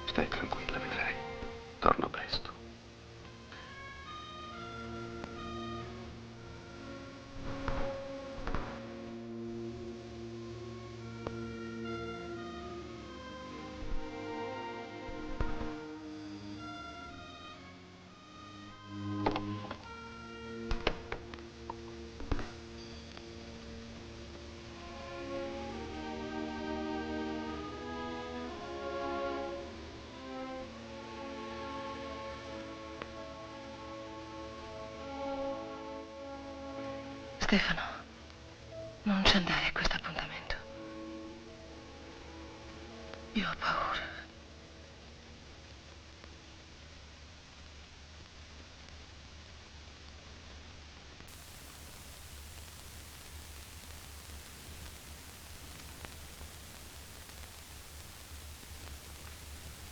Stai tranquilla, vedrai. Torno presto. Stefano, non ci andare a questo appuntamento. Io ho paura.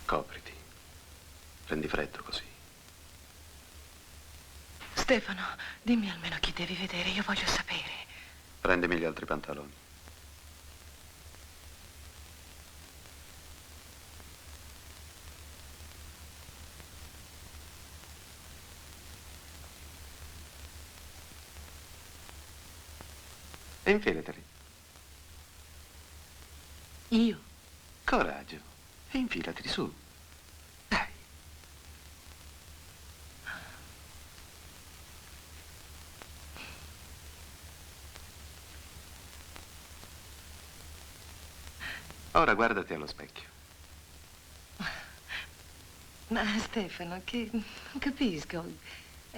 Copriti. Prendi freddo così. Stefano, dimmi almeno chi devi vedere, io voglio sapere. Prendimi gli altri pantaloni. E infilateli. Io? Coraggio. E infilateli su. Dai. Ora guardati allo specchio. Ma Stefano, che non capisco.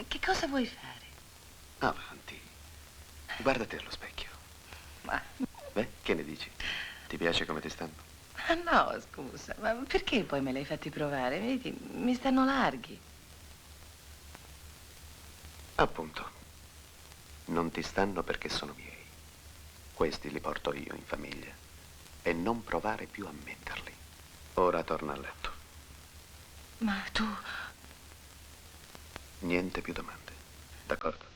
Che cosa vuoi fare? Avanti. Guardati allo specchio. Ma Beh, che ne dici? Ti piace come ti stanno? no, scusa, ma perché poi me li hai fatti provare? Vedi, mi stanno larghi. Appunto. Non ti stanno perché sono miei. Questi li porto io in famiglia. E non provare più a metterli. Ora torna a letto. Ma tu... Niente più domande. D'accordo?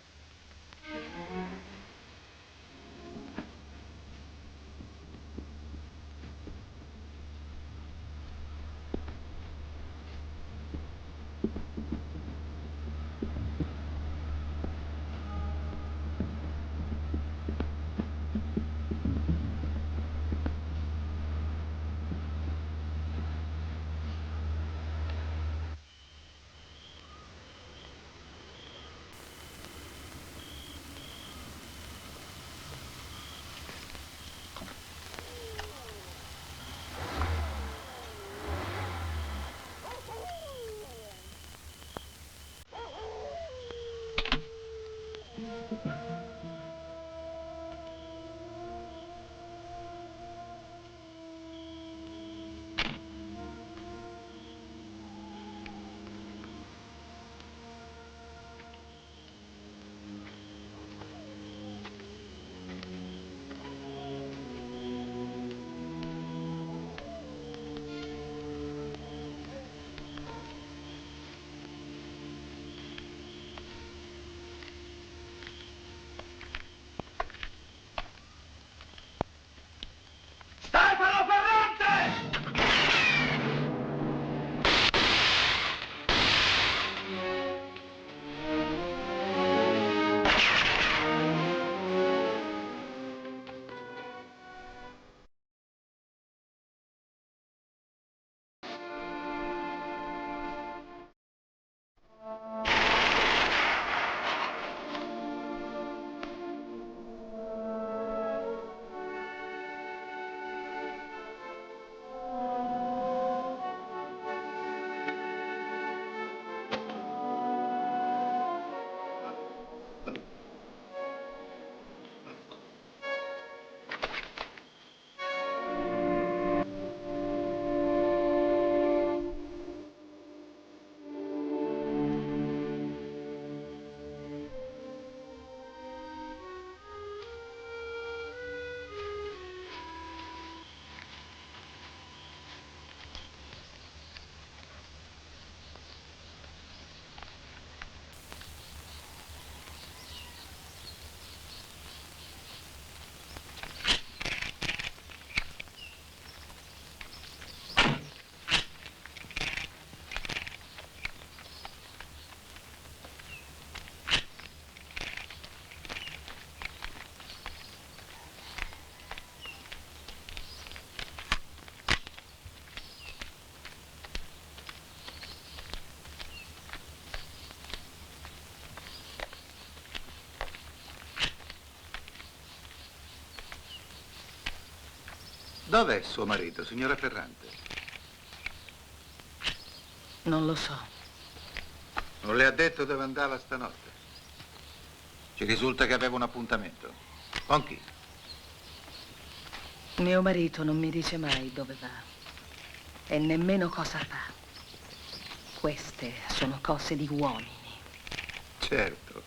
Dov'è suo marito, signora Ferrante? Non lo so. Non le ha detto dove andava stanotte? Ci risulta che aveva un appuntamento. Con chi? Mio marito non mi dice mai dove va e nemmeno cosa fa. Queste sono cose di uomini. Certo,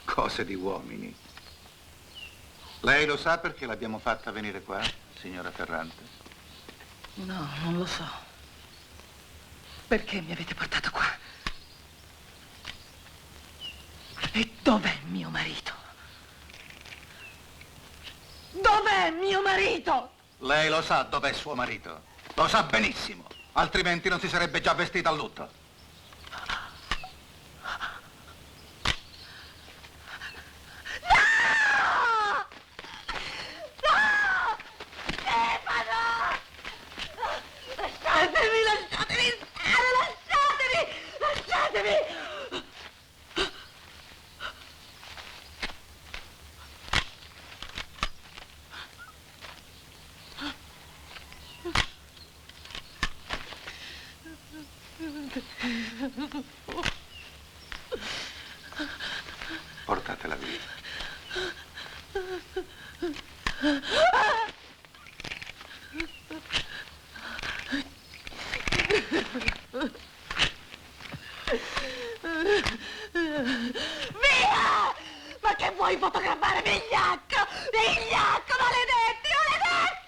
cose di uomini. Lei lo sa perché l'abbiamo fatta venire qua, signora Ferrante? No, non lo so. Perché mi avete portato qua? E dov'è mio marito? Dov'è mio marito? Lei lo sa dov'è suo marito. Lo sa benissimo. Altrimenti non si sarebbe già vestita a lutto. Lasciatemi, lasciatemi stare, lasciatemi, lasciatemi! Portatela via. Via! Ma che vuoi fotografare vigliacco? Vigliacco, maledetti, maledetti!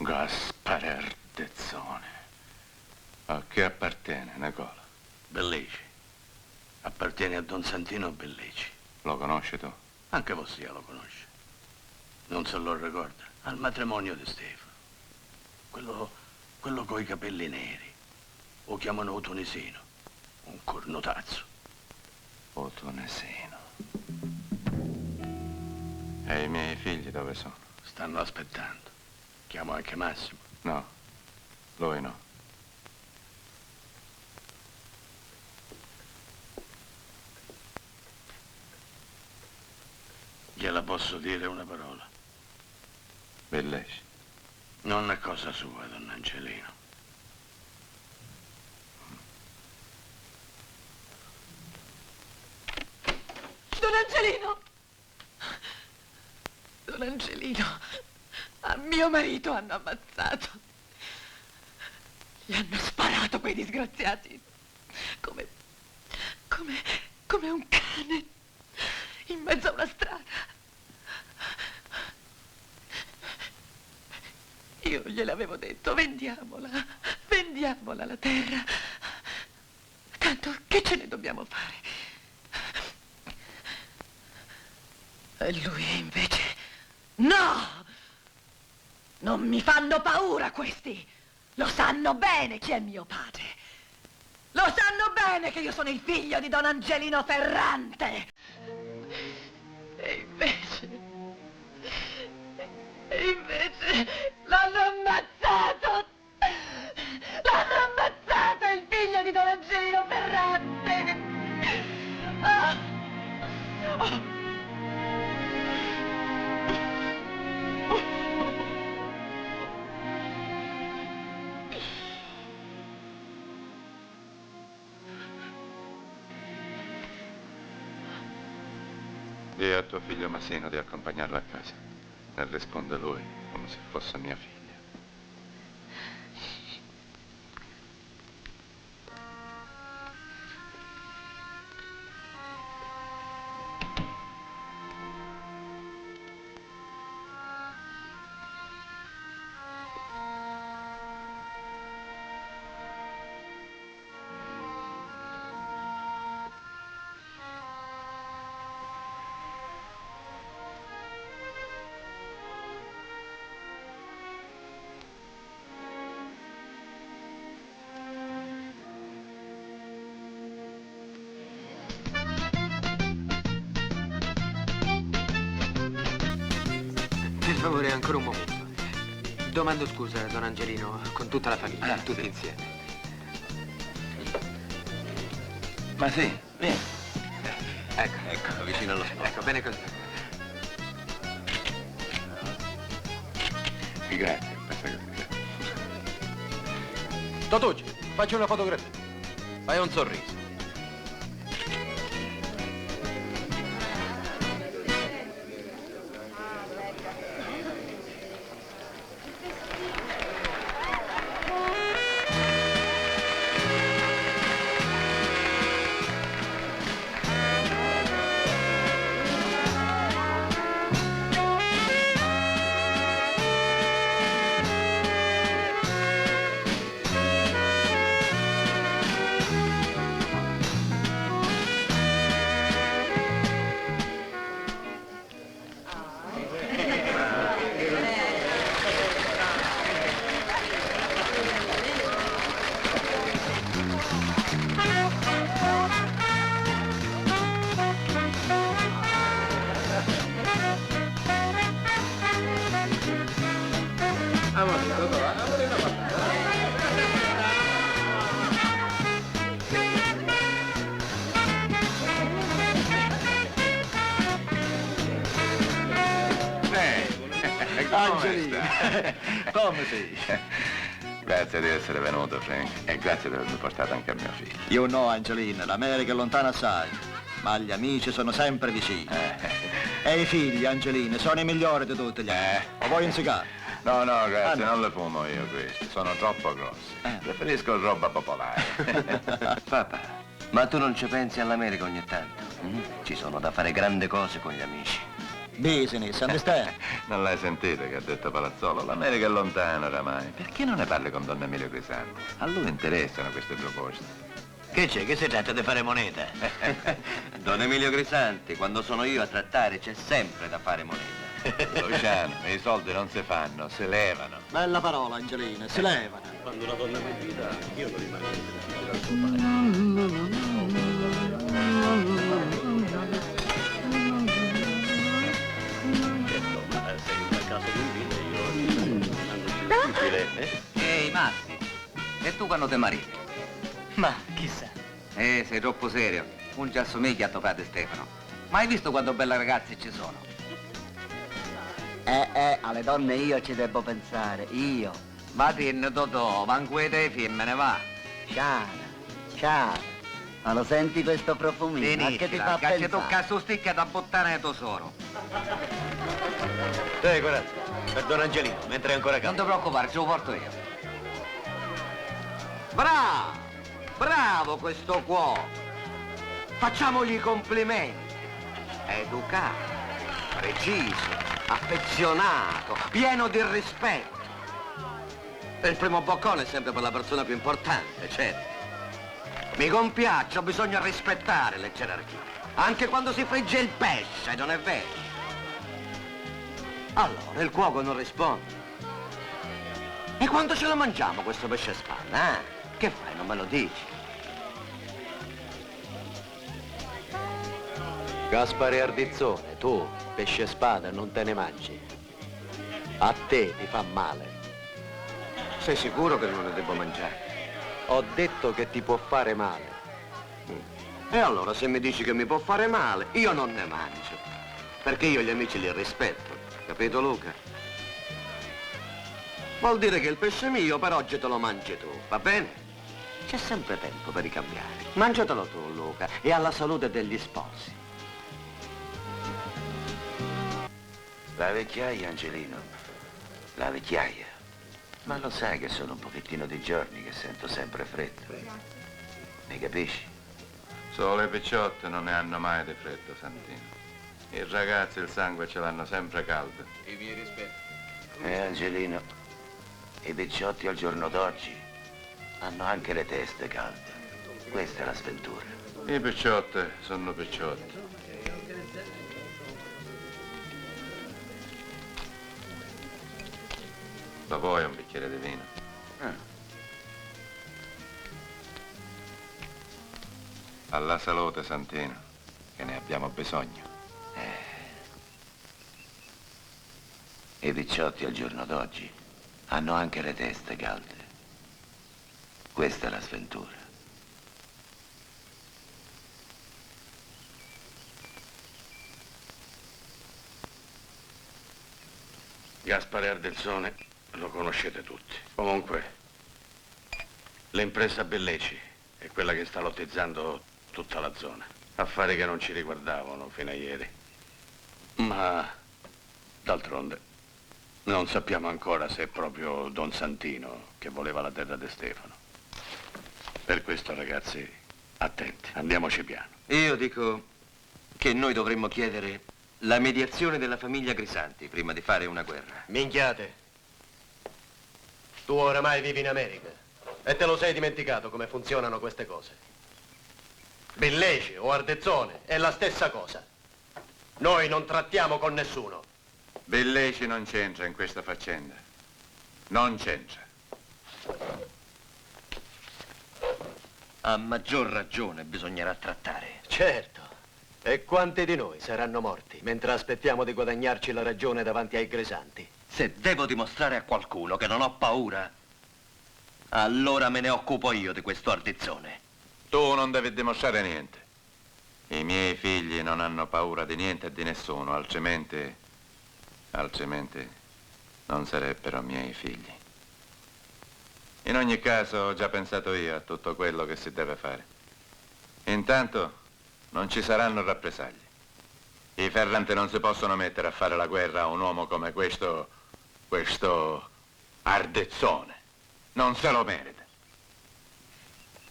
Gasparer Dezzone. A che appartiene, Nicola? Bellici. Appartiene a Don Santino Bellici. Lo conosci tu? Anche Vostia lo conosce. Non se lo ricorda. Al matrimonio di Stefano. Quello coi capelli neri. Lo chiamano Otonesino. Un cornotazzo. Otonesino. E i miei figli dove sono? Stanno aspettando. Chiamo anche Massimo. No, lui no. Gliela posso dire una parola. Belleci. Non è cosa sua, don Angelino. Don Angelino! Don Angelino, a mio marito hanno ammazzato. Gli hanno sparato quei disgraziati. Come un cane in mezzo a una strada. Io gliel'avevo detto, vendiamola la terra. Tanto che ce ne dobbiamo fare? E lui invece, no! Non mi fanno paura questi! Lo sanno bene chi è mio padre! Lo sanno bene che io sono il figlio di Don Angelino Ferrante! E invece l'hanno ammazzato! L'hanno ammazzato il figlio di Don Angelino Ferrante! Ah! Oh! Dì a tuo figlio Masino di accompagnarla a casa. E risponde lui, come se fosse mia figlia. Per favore, ancora un momento. Domando scusa, don Angelino, con tutta la famiglia, tutti insieme. Ma sì, vieni. Ecco, vicino allo sport. ecco, bene così. Grazie, basta così. Totucci, facci una fotografia. Fai un sorriso. Angelino, Come sei? grazie di essere venuto, Frank. E grazie di avermi portato anche a mio figlio. Io no, Angelina, l'America è lontana assai, ma gli amici sono sempre vicini. E i figli, Angelina, sono i migliori di tutti gli altri. O vuoi un sigaro? No, no, grazie, Ah, no. non le fumo io questi. Sono troppo grossi. Preferisco roba popolare. Papà, ma tu non ci pensi all'America ogni tanto? Ci sono da fare grandi cose con gli amici. Business, understand? Non l'hai sentito che ha detto Palazzolo? L'America è lontana oramai. Perché non ne parli con Don Emilio Crisanti? A lui interessano queste proposte. Che c'è? Che si tratta di fare moneta? Don Emilio Crisanti, quando sono io a trattare c'è sempre da fare moneta. Luciano, i soldi non si fanno, si levano. Bella parola, Angelina, si levano. Quando una donna mi grida, io non rimango. Ehi, Massi, e tu quando ti mariti? Ma chissà. Sei troppo serio. Un ci assomiglia a tuo padre Stefano. Ma hai visto quanto belle ragazze ci sono? Alle donne io ci devo pensare, io. Va tinne Totò, manco te femmine va. Ciao. Ma lo senti questo profumino? Ma che ti fa che ci pensare? tocca su sticca da buttare nel tesoro. Corazza, per Don Angelino, mentre è ancora Non caldo. ti preoccupare, ce lo porto io. Bravo! Bravo questo cuoco! Facciamogli i complimenti. Educato, preciso, affezionato, pieno di rispetto. Il primo boccone è sempre per la persona più importante, certo. Mi compiaccio, ho bisogno di rispettare le gerarchie. Anche quando si frigge il pesce, non è vero? Allora, il cuoco non risponde. E quando ce lo mangiamo questo pesce spada, eh? Che fai, non me lo dici? Gaspare Ardizzone, tu, pesce spada, non te ne mangi. A te ti fa male. Sei sicuro che non ne devo mangiare? Ho detto che ti può fare male. E allora, se mi dici che mi può fare male, io non ne mangio. Perché io gli amici li rispetto. Capito, Luca? Vuol dire che il pesce mio per oggi te lo mangi tu, va bene? C'è sempre tempo per ricambiare. Mangiatelo tu, Luca, e alla salute degli sposi. La vecchiaia, Angelino, la vecchiaia. Ma lo sai che sono un pochettino di giorni che sento sempre freddo. Mi capisci? Solo le picciotte non ne hanno mai di freddo, Santino. I ragazzi il sangue ce l'hanno sempre caldo. I miei rispetti. Angelino, i picciotti al giorno d'oggi hanno anche le teste calde. Questa è la sventura. I picciotte sono picciotti. Lo vuoi un bicchiere di vino? Alla salute, Santino, che ne abbiamo bisogno. I picciotti al giorno d'oggi hanno anche le teste calde. Questa è la sventura. Gaspare Ardenzone lo conoscete tutti. Comunque, l'impresa Belleci è quella che sta lottizzando tutta la zona. Affari che non ci riguardavano fino a ieri. Ma, d'altronde, non sappiamo ancora se è proprio Don Santino che voleva la terra di Stefano. Per questo, ragazzi, attenti, andiamoci piano. Io dico che noi dovremmo chiedere la mediazione della famiglia Grisanti prima di fare una guerra. Minchiate. Tu oramai vivi in America e te lo sei dimenticato come funzionano queste cose. Belleci o Ardezzone è la stessa cosa. Noi non trattiamo con nessuno. Belleci non c'entra in questa faccenda. Non c'entra. A maggior ragione bisognerà trattare. Certo. E quanti di noi saranno morti mentre aspettiamo di guadagnarci la ragione davanti ai Grisanti? Se devo dimostrare a qualcuno che non ho paura, allora me ne occupo io di questo Ardezzone. Tu non devi dimostrare niente. I miei figli non hanno paura di niente e di nessuno, altrimenti non sarebbero miei figli. In ogni caso ho già pensato io a tutto quello che si deve fare. Intanto non ci saranno rappresaglie. I Ferrante non si possono mettere a fare la guerra a un uomo come questo Ardezzone. Non se lo merita.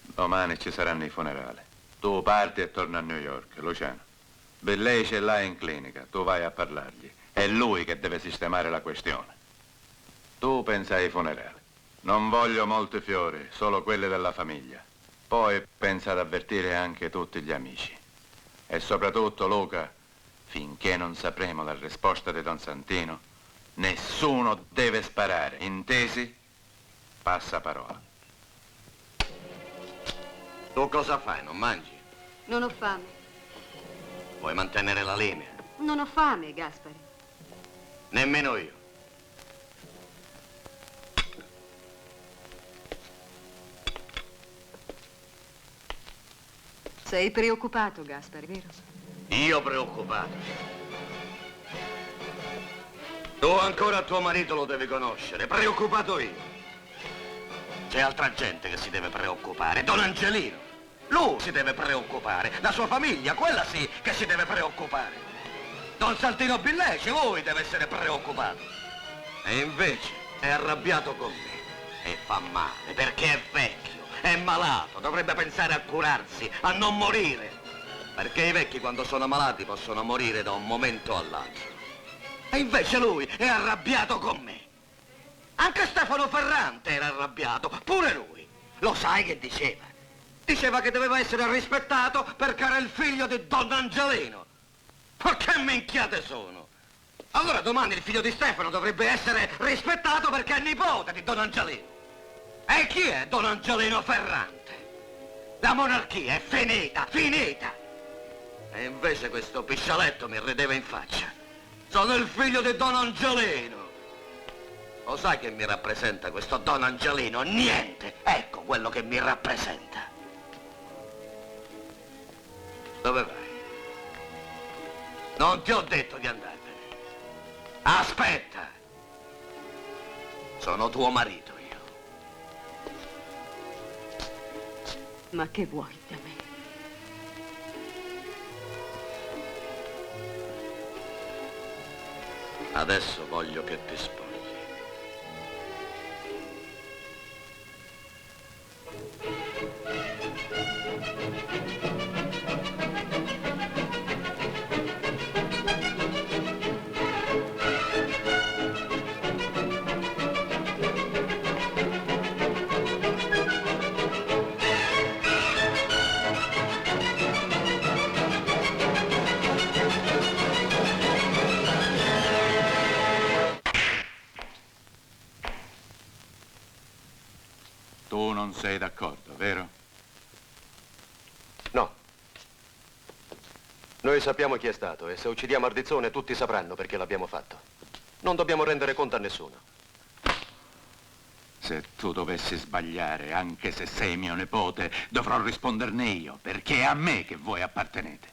Domani ci saranno i funerali. Tu parti e torni a New York, Luciano. Belleci è là in clinica, tu vai a parlargli. È lui che deve sistemare la questione. Tu pensa ai funerali. Non voglio molti fiori, solo quelli della famiglia. Poi pensa ad avvertire anche tutti gli amici. E soprattutto, Luca, finché non sapremo la risposta di Don Santino, nessuno deve sparare, intesi? Passa parola. Tu cosa fai? Non mangi? Non ho fame. Vuoi mantenere la linea? Non ho fame, Gaspare. Nemmeno io. Sei preoccupato, Gaspare, vero? Io preoccupato. Tu ancora tuo marito lo devi conoscere, preoccupato io. C'è altra gente che si deve preoccupare, Don Angelino. Lui si deve preoccupare, la sua famiglia, quella sì che si deve preoccupare. Don Santino Belleci, lui deve essere preoccupato. E invece è arrabbiato con me. E fa male, perché è vecchio, è malato, dovrebbe pensare a curarsi, a non morire. Perché i vecchi quando sono malati possono morire da un momento all'altro. E invece lui è arrabbiato con me. Anche Stefano Ferrante era arrabbiato, pure lui. Lo sai che diceva? Diceva che doveva essere rispettato perché era il figlio di Don Angelino. Ma che minchiate sono? Allora domani il figlio di Stefano dovrebbe essere rispettato perché è nipote di Don Angelino. E chi è Don Angelino Ferrante? La monarchia è finita, finita. E invece questo piscialetto mi rideva in faccia. Sono il figlio di Don Angelino. Lo sai che mi rappresenta questo Don Angelino? Niente. Ecco quello che mi rappresenta. Dove vai? Non ti ho detto di andartene. Aspetta. Sono tuo marito io. Ma che vuoi da me? Adesso voglio che ti spogli. Tu non sei d'accordo, vero? No. Noi sappiamo chi è stato e se uccidiamo Ardizzone tutti sapranno perché l'abbiamo fatto. Non dobbiamo rendere conto a nessuno. Se tu dovessi sbagliare, anche se sei mio nipote, dovrò risponderne io, perché è a me che voi appartenete.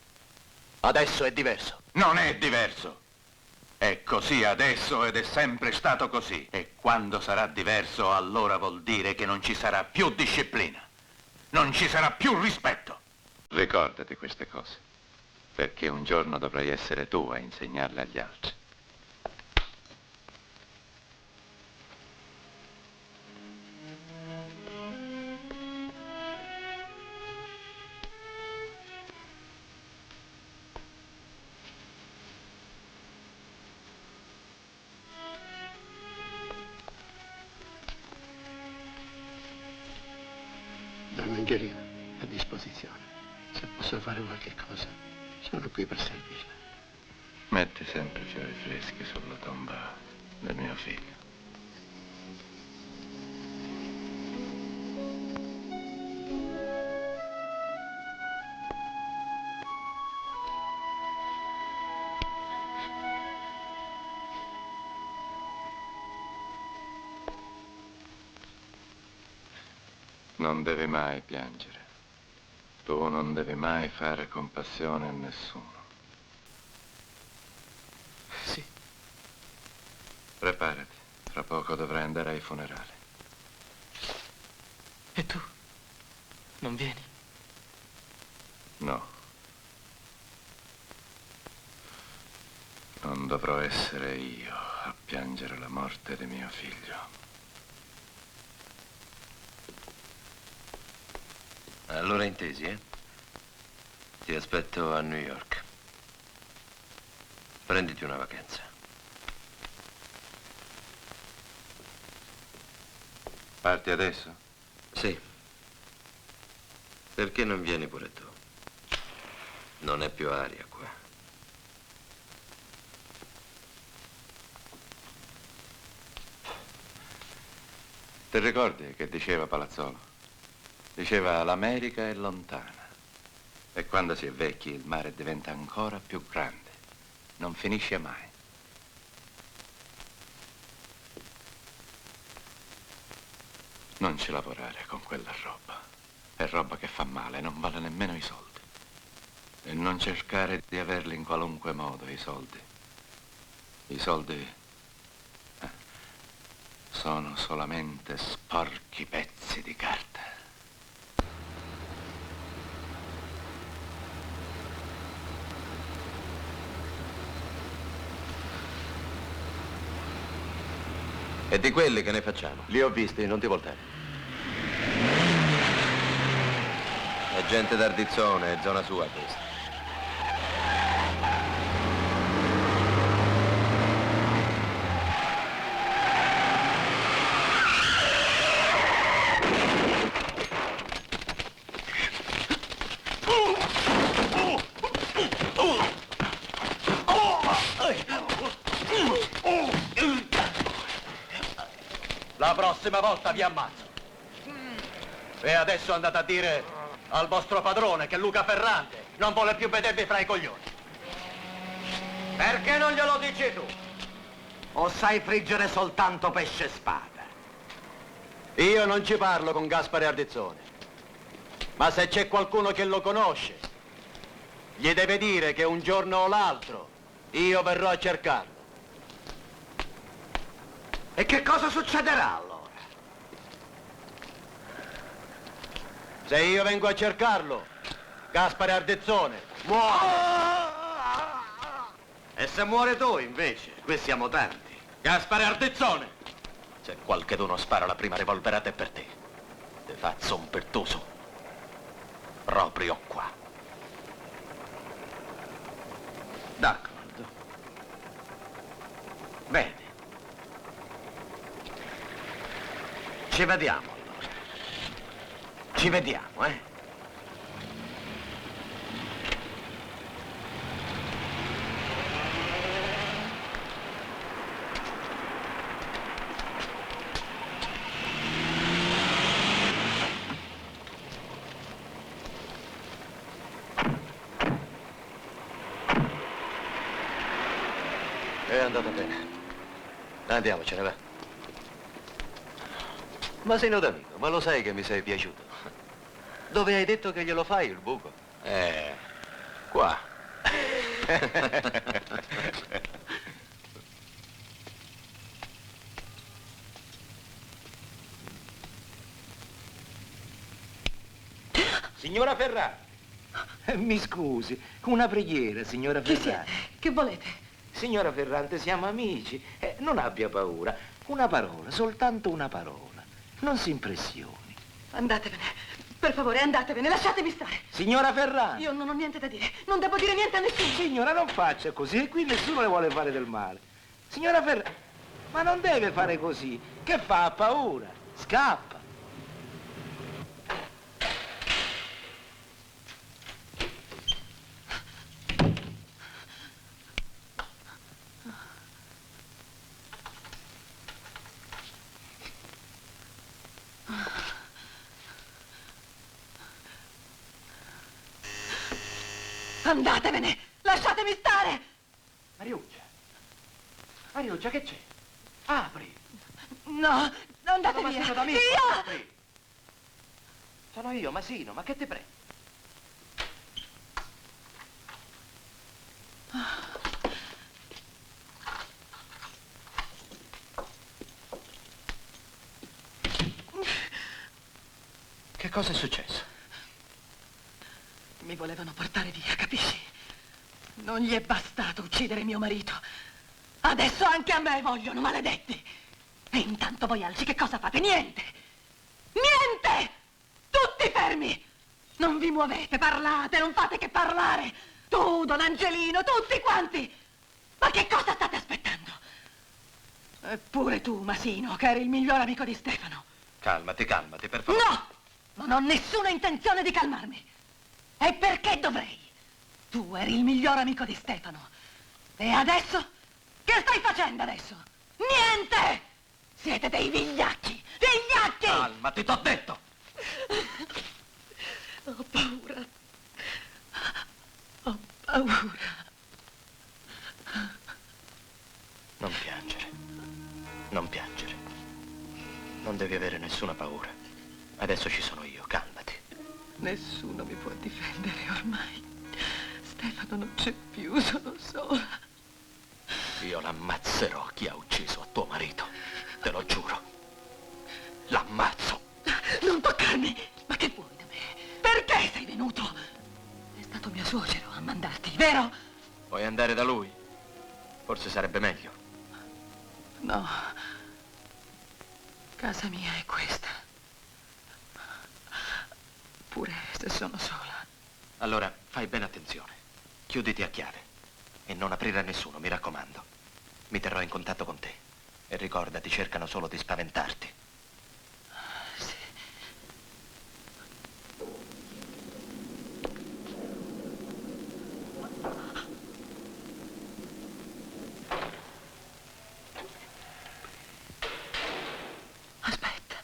Adesso è diverso. Non è diverso. È così adesso ed è sempre stato così. E quando sarà diverso, allora vuol dire che non ci sarà più disciplina. Non ci sarà più rispetto. Ricordati queste cose, perché un giorno dovrai essere tu a insegnarle agli altri. Don Angelino, a disposizione. Se posso fare qualche cosa, sono qui per servirla. Metti sempre fiori freschi sulla tomba del mio figlio. Non devi mai piangere. Tu non devi mai fare compassione a nessuno. Sì. Preparati, fra poco dovrai andare ai funerali. E tu? Non vieni? No. Non dovrò essere io a piangere la morte di mio figlio. Allora intesi, eh? Ti aspetto a New York. Prenditi una vacanza. Parti adesso? Sì. Perché non vieni pure tu? Non è più aria qua. Ti ricordi che diceva Palazzolo? Diceva l'America è lontana e quando si è vecchi il mare diventa ancora più grande, non finisce mai. Non ci lavorare con quella roba, è roba che fa male, non vale nemmeno i soldi. E non cercare di averli in qualunque modo, i soldi. I soldi sono solamente sporchi pezzi di carta. E di quelli che ne facciamo? Li ho visti, non ti voltare. È gente d'Ardizzone, è zona sua questa. La prossima volta vi ammazzo. E adesso andate a dire al vostro padrone che Luca Ferrante non vuole più vedervi fra i coglioni. Perché non glielo dici tu? O sai friggere soltanto pesce spada? Io non ci parlo con Gaspare Ardizzone. Ma se c'è qualcuno che lo conosce, gli deve dire che un giorno o l'altro io verrò a cercarlo. E che cosa succederà allora? Se io vengo a cercarlo, Gaspare Ardizzone muore. E se muore tu, invece? Qui siamo tanti. Gaspare Ardezzone! Se qualcheduno spara la prima revolverata è per te. Te faccio un pertuso. Proprio qua. D'accordo. Bene. Ci vediamo, allora. Ci vediamo, eh? È andata bene. Andiamocene, va. Masino d'amico, ma lo sai che mi sei piaciuto? Dove hai detto che glielo fai il buco? Qua. Signora Ferrari, mi scusi, una preghiera, signora Chi Ferrari. siete? Che volete? Signora Ferrante, siamo amici. Non abbia paura. Una parola, soltanto una parola. Non si impressioni. Andatevene. Per favore, andatevene. Lasciatemi stare. Signora Ferrante. Io non ho niente da dire. Non devo dire niente a nessuno. Signora, non faccia così. E qui nessuno le vuole fare del male. Signora Ferrante, ma non deve fare così. Che fa? Ha paura. Scappa. Andatevene! Lasciatemi stare! Mariuccia. Mariuccia, che c'è? Apri. No, andate Sono via! Masino d'amico, Via! apri. Sono io, Masino, ma che ti prego? Che cosa è successo? Mi volevano portare via, capisci? Non gli è bastato uccidere mio marito. Adesso anche a me vogliono, maledetti! E intanto voi altri che cosa fate? Niente! Niente! Tutti fermi! Non vi muovete, parlate, non fate che parlare! Tu, Don Angelino, tutti quanti! Ma che cosa state aspettando? Eppure tu, Masino, che eri il miglior amico di Stefano. Calmati, calmati, per favore. No! Non ho nessuna intenzione di calmarmi. E perché dovrei? Tu eri il miglior amico di Stefano. E adesso? Che stai facendo adesso? Niente! Siete dei vigliacchi! Vigliacchi! Calmati, t'ho detto! Ho paura. Ho paura. Non piangere. Non piangere. Non devi avere nessuna paura. Adesso ci sono io, calmati. Nessuno mi può difendere ormai. Stefano non c'è più, sono sola. Io l'ammazzerò chi ha ucciso a tuo marito. Te lo giuro. L'ammazzo. Non toccarmi! Ma che vuoi da me? Perché sei venuto? È stato mio suocero a mandarti, vero? Vuoi andare da lui? Forse sarebbe meglio. No. Casa mia è questa. Pure se sono sola. Allora, fai bene attenzione. Chiuditi a chiave. E non aprire a nessuno, mi raccomando. Mi terrò in contatto con te. E ricordati, cercano solo di spaventarti. Sì. Aspetta.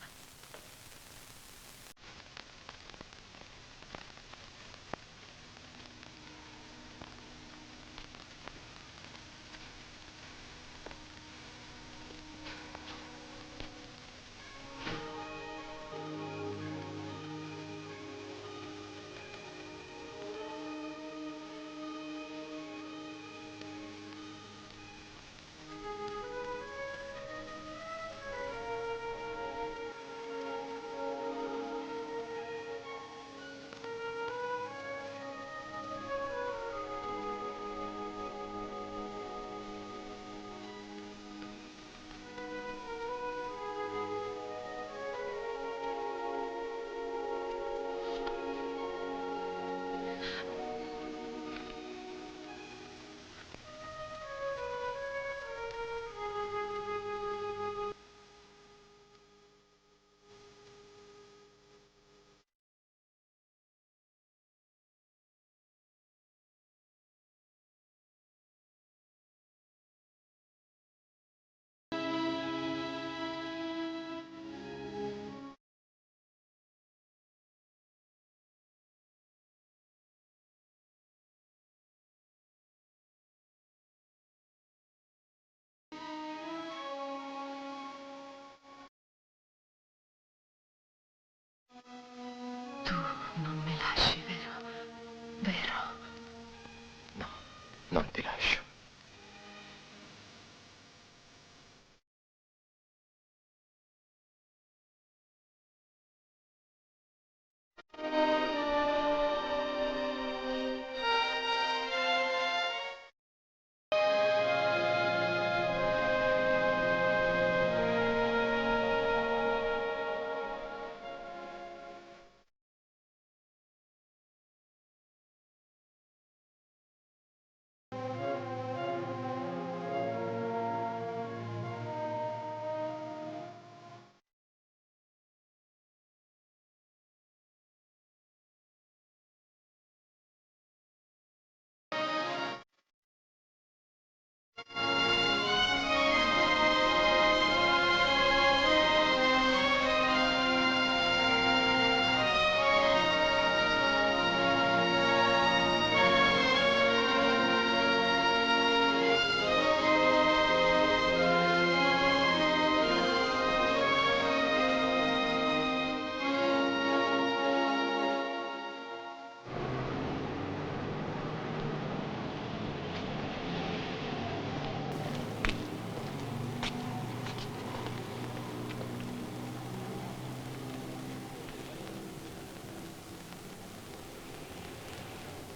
Non ti lascio.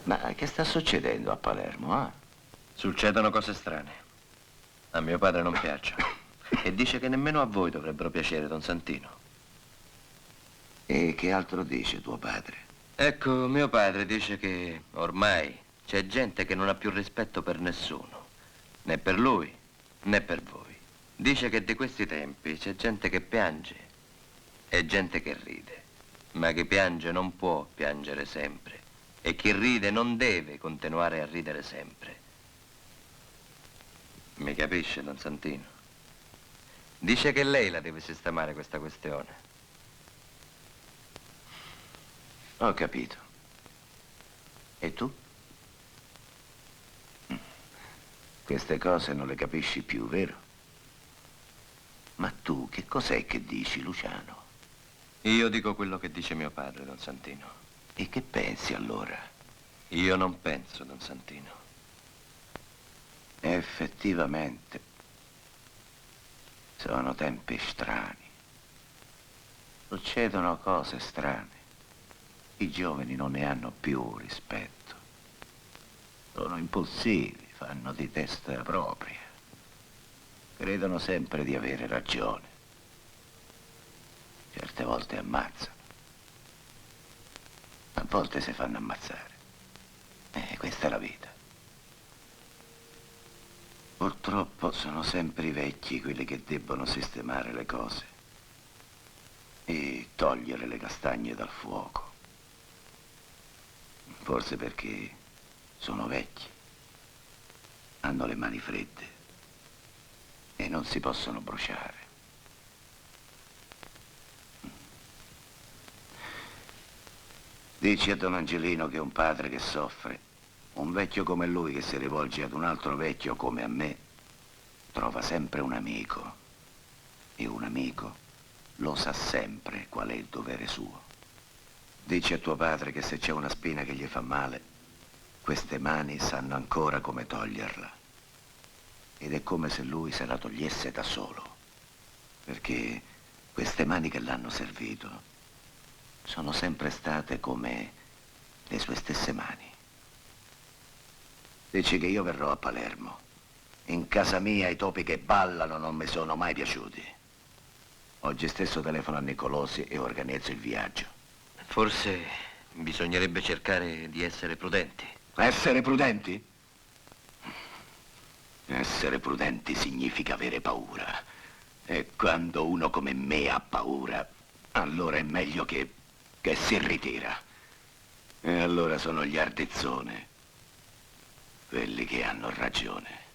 Ma che sta succedendo a Palermo, eh? Succedono cose strane. A mio padre non piacciono. E dice che nemmeno a voi dovrebbero piacere, don Santino. E che altro dice tuo padre? Ecco, mio padre dice che ormai c'è gente che non ha più rispetto per nessuno. Né per lui, né per voi. Dice che di questi tempi c'è gente che piange e gente che ride. Ma chi piange non può piangere sempre. E chi ride non deve continuare a ridere sempre. Mi capisce, don Santino? Dice che lei la deve sistemare questa questione. Ho capito. E tu? Queste cose non le capisci più, vero? Ma tu che cos'è che dici, Luciano? Io dico quello che dice mio padre, don Santino. E che pensi allora? Io non penso, don Santino. Effettivamente, sono tempi strani. Succedono cose strane. I giovani non ne hanno più rispetto. Sono impulsivi, fanno di testa propria. Credono sempre di avere ragione. Certe volte ammazzano. A volte si fanno ammazzare. Questa è la vita. Purtroppo sono sempre i vecchi quelli che debbono sistemare le cose e togliere le castagne dal fuoco. Forse perché sono vecchi, hanno le mani fredde e non si possono bruciare. Dici a Don Angelino che un padre che soffre, un vecchio come lui che si rivolge ad un altro vecchio come a me, trova sempre un amico. E un amico lo sa sempre qual è il dovere suo. Dici a tuo padre che se c'è una spina che gli fa male, queste mani sanno ancora come toglierla. Ed è come se lui se la togliesse da solo. Perché queste mani che l'hanno servito sono sempre state come le sue stesse mani. Dici che io verrò a Palermo. In casa mia i topi che ballano non mi sono mai piaciuti. Oggi stesso telefono a Nicolosi e organizzo il viaggio. Forse bisognerebbe cercare di essere prudenti. Essere prudenti? Essere prudenti significa avere paura. E quando uno come me ha paura, allora è meglio che si ritira. E allora sono gli ardezzone, quelli che hanno ragione.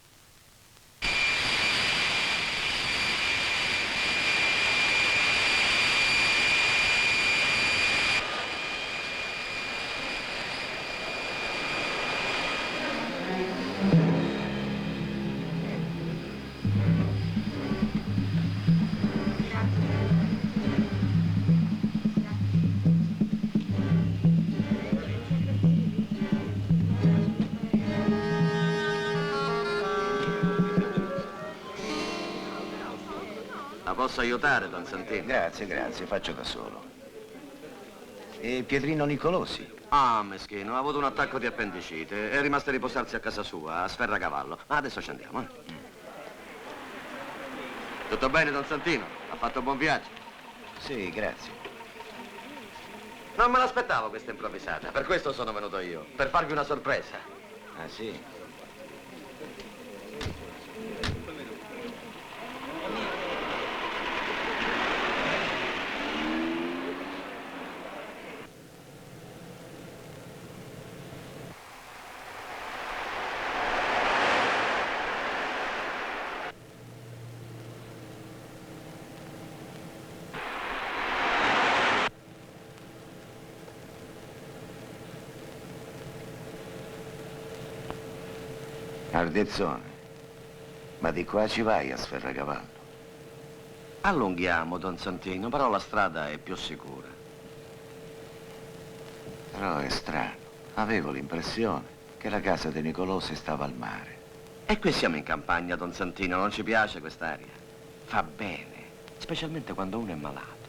posso aiutare, Don Santino? Grazie, grazie, faccio da solo. E Pietrino Nicolosi? Ah, meschino, ha avuto un attacco di appendicite. È rimasto a riposarsi a casa sua, a Sferracavallo. Ma adesso ci andiamo, eh? Tutto bene, Don Santino? Ha fatto un buon viaggio? Sì, grazie. Non me l'aspettavo questa improvvisata, per questo sono venuto io, per farvi una sorpresa. Ah, sì? Ardezzone, ma di qua ci vai a Sferracavallo? Allunghiamo, Don Santino, però la strada è più sicura. Però è strano, avevo l'impressione che la casa di Nicolosi stava al mare. E qui siamo in campagna, Don Santino, non ci piace quest'aria? Fa bene, specialmente quando uno è malato.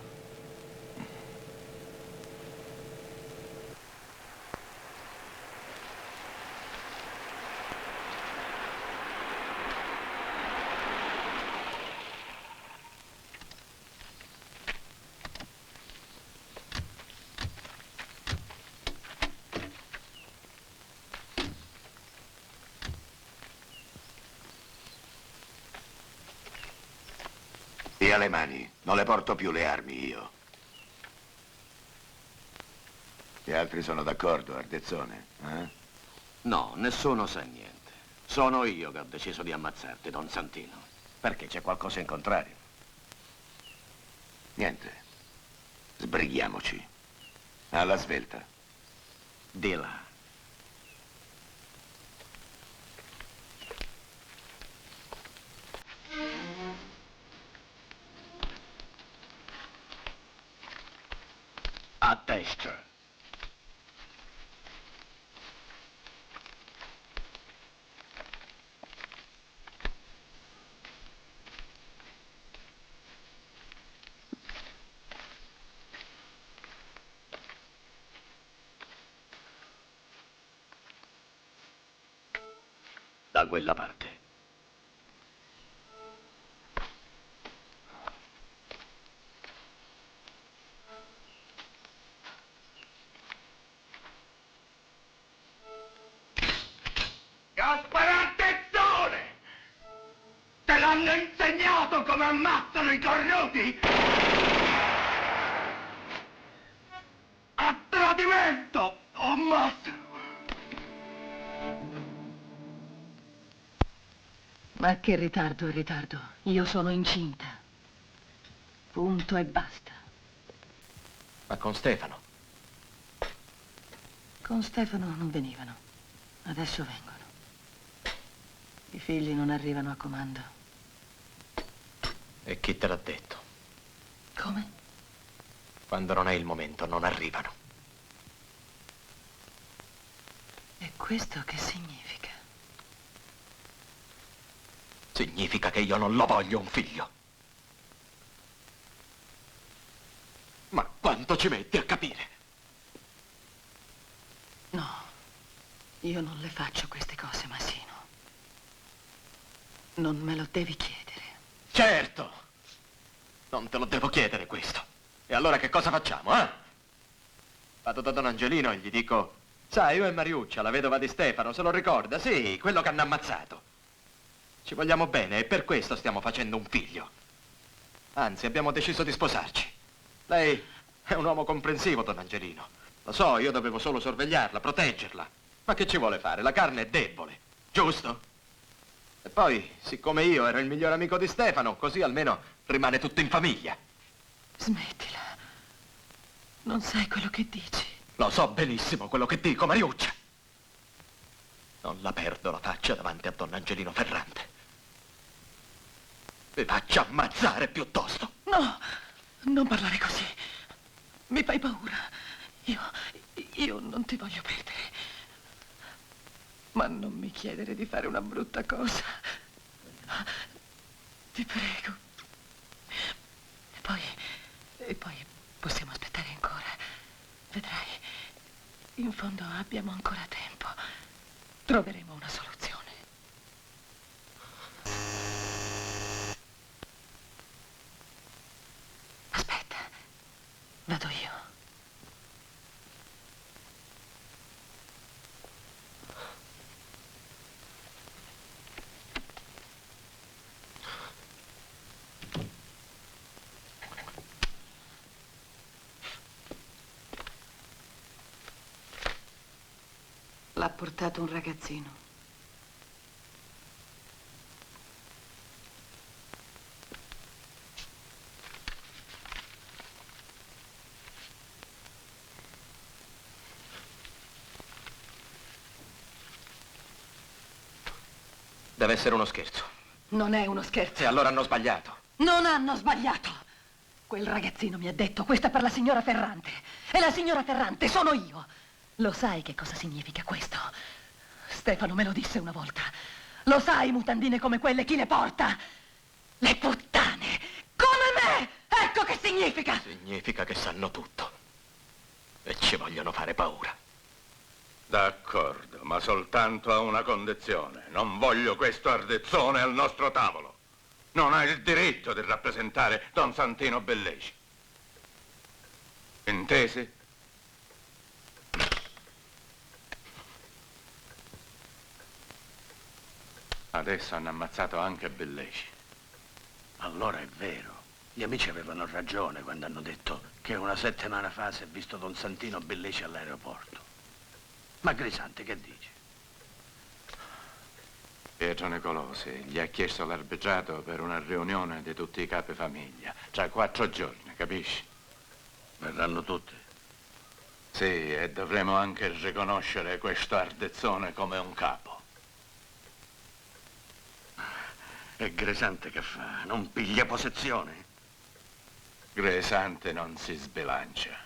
Via le mani, non le porto più le armi io. Gli altri sono d'accordo, Ardezzone? Eh? No, nessuno sa niente. Sono io che ho deciso di ammazzarti, Don Santino. Perché c'è qualcosa in contrario? Niente. Sbrighiamoci. Alla svelta. Di là. A destra. Da quella parte. Gaspare Ardezzone! Te l'hanno insegnato come ammazzano i cornuti? A tradimento! Ammazza! Ma che ritardo è ritardo? Io sono incinta. Punto e basta. Ma con Stefano? Con Stefano non venivano. Adesso vengono. I figli non arrivano a comando. E chi te l'ha detto? Come? Quando non è il momento, non arrivano. E questo che significa? Significa che io non lo voglio un figlio. Ma quanto ci metti a capire? No, io non le faccio queste cose, Masino. Non me lo devi chiedere. Certo! Non te lo devo chiedere questo. E allora che cosa facciamo, eh? Vado da Don Angelino e gli dico: sai, io e Mariuccia, la vedova di Stefano, se lo ricorda? Sì, quello che hanno ammazzato. Ci vogliamo bene e per questo stiamo facendo un figlio. Anzi, abbiamo deciso di sposarci. Lei è un uomo comprensivo, Don Angelino. Lo so, io dovevo solo sorvegliarla, proteggerla. Ma che ci vuole fare? La carne è debole, giusto? E poi, siccome io ero il miglior amico di Stefano, così almeno rimane tutto in famiglia. Smettila. Non sai quello che dici. Lo so benissimo quello che dico, Mariuccia. Non la perdo la faccia davanti a Don Angelino Ferrante. Mi faccia ammazzare piuttosto. No, non parlare così. Mi fai paura. Io non ti voglio perdere. Ma non mi chiedere di fare una brutta cosa. Ti prego. E poi possiamo aspettare ancora. Vedrai, in fondo abbiamo ancora tempo. Troveremo una soluzione. Aspetta, vado io. L'ha portato un ragazzino. Deve essere uno scherzo. Non è uno scherzo. E allora hanno sbagliato. Non hanno sbagliato. Quel ragazzino mi ha detto, questa è per la signora Ferrante. E la signora Ferrante sono io. Lo sai che cosa significa questo? Stefano me lo disse una volta. Lo sai, mutandine come quelle, chi le porta? Le puttane. Come me! Ecco che significa! Significa che sanno tutto. E ci vogliono fare paura. D'accordo, ma soltanto a una condizione. Non voglio questo ardezzone al nostro tavolo. Non ha il diritto di rappresentare Don Santino Belleci. Intesi? Adesso hanno ammazzato anche Belleci. Allora è vero. Gli amici avevano ragione quando hanno detto che una settimana fa si è visto Don Santino Belleci all'aeroporto. Ma Grisante che dice? Pietro Nicolosi gli ha chiesto l'arbitrato per una riunione di tutti i capi famiglia. Tra 4 giorni, capisci? Verranno tutti? Sì, e dovremo anche riconoscere questo ardezzone come un capo. E Grisante che fa? Non piglia posizione? Grisante non si sbilancia.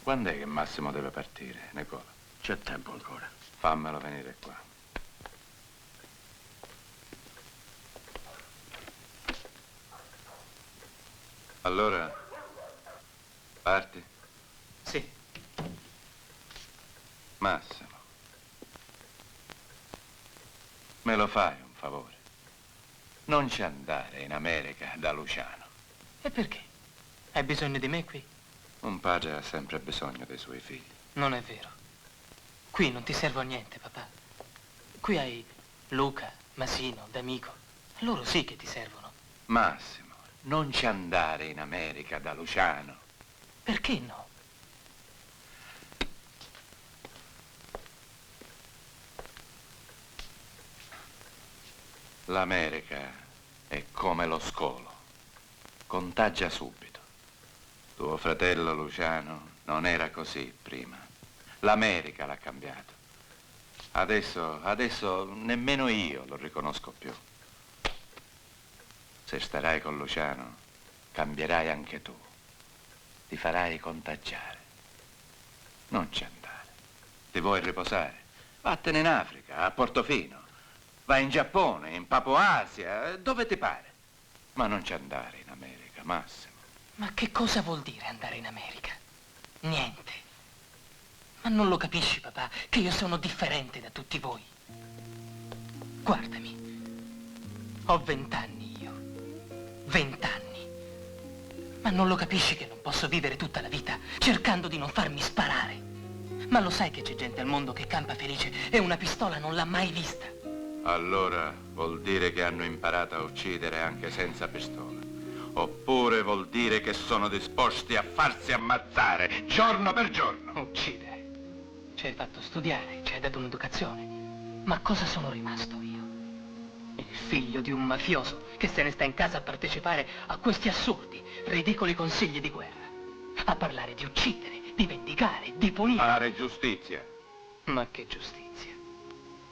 Quando è che Massimo deve partire, Nicola? C'è tempo ancora. Fammelo venire qua. Allora, parti? Sì. Massimo, me lo fai un favore? Non ci andare in America da Luciano. E perché? Hai bisogno di me qui? Un padre ha sempre bisogno dei suoi figli. Non è vero. Qui non ti servo a niente, papà. Qui hai Luca, Masino, D'Amico. Loro sì che ti servono. Massimo, non ci andare in America da Luciano. Perché no? L'America è come lo scolo. Contagia subito. Tuo fratello Luciano non era così prima. L'America l'ha cambiato. Adesso nemmeno io lo riconosco più. Se starai con Luciano, cambierai anche tu. Ti farai contagiare. Non ci andare. Ti vuoi riposare? Vattene in Africa, a Portofino. Vai in Giappone, in Papua Asia, dove ti pare. Ma non ci andare in America, Massimo. Ma che cosa vuol dire andare in America? Niente. Ma non lo capisci, papà, che io sono differente da tutti voi. Guardami. Ho 20 anni io. 20 anni. Ma non lo capisci che non posso vivere tutta la vita cercando di non farmi sparare? Ma lo sai che c'è gente al mondo che campa felice e una pistola non l'ha mai vista? Allora vuol dire che hanno imparato a uccidere anche senza pistola. Oppure vuol dire che sono disposti a farsi ammazzare giorno per giorno. Uccidere? Ci hai fatto studiare, ci hai dato un'educazione. Ma cosa sono rimasto io? Il figlio di un mafioso che se ne sta in casa a partecipare a questi assurdi, ridicoli consigli di guerra. A parlare di uccidere, di vendicare, di punire. Fare giustizia. Ma che giustizia?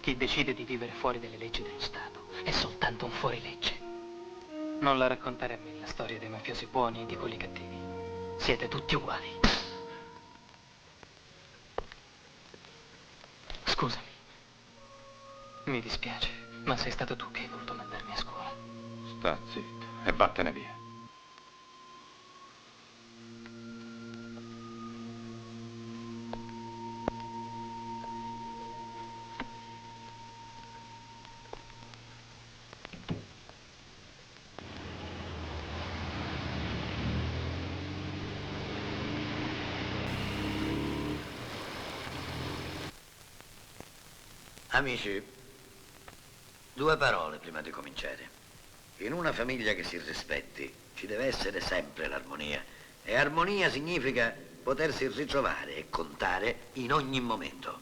Chi decide di vivere fuori delle leggi dello Stato è soltanto un fuorilegge. Non la raccontare a me la storia dei mafiosi buoni e di quelli cattivi. Siete tutti uguali. Scusami. Mi dispiace, ma sei stato tu che hai voluto mandarmi a scuola. Sta zitto. e vattene via. Amici, 2 parole prima di cominciare. In una famiglia che si rispetti ci deve essere sempre l'armonia. E armonia significa potersi ritrovare e contare in ogni momento.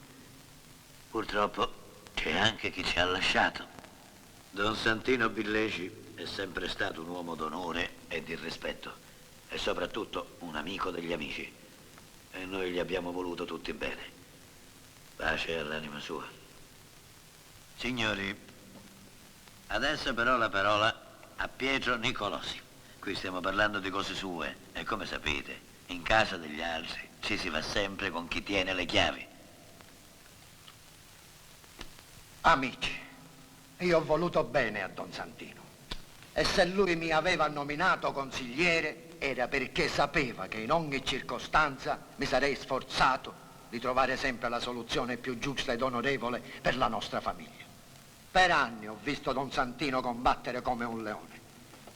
Purtroppo c'è anche chi ci ha lasciato. Don Santino Billeci è sempre stato un uomo d'onore e di rispetto. E soprattutto un amico degli amici. E noi gli abbiamo voluto tutti bene. Pace all'anima sua. Signori, adesso però la parola a Pietro Nicolosi. Qui stiamo parlando di cose sue e come sapete, in casa degli altri ci si va sempre con chi tiene le chiavi. Amici, io ho voluto bene a Don Santino e se lui mi aveva nominato consigliere era perché sapeva che in ogni circostanza mi sarei sforzato di trovare sempre la soluzione più giusta ed onorevole per la nostra famiglia. Per anni ho visto Don Santino combattere come un leone.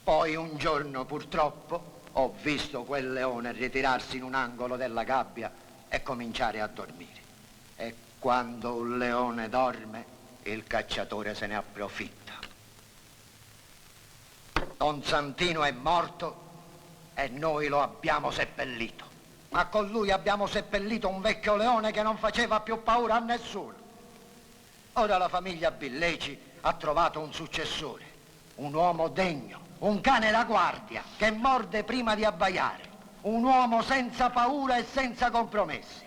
Poi un giorno, purtroppo, ho visto quel leone ritirarsi in un angolo della gabbia e cominciare a dormire. E quando un leone dorme, il cacciatore se ne approfitta. Don Santino è morto e noi lo abbiamo seppellito. Ma con lui abbiamo seppellito un vecchio leone che non faceva più paura a nessuno. Ora la famiglia Billeci ha trovato un successore, un uomo degno, un cane da guardia che morde prima di abbaiare, un uomo senza paura e senza compromessi,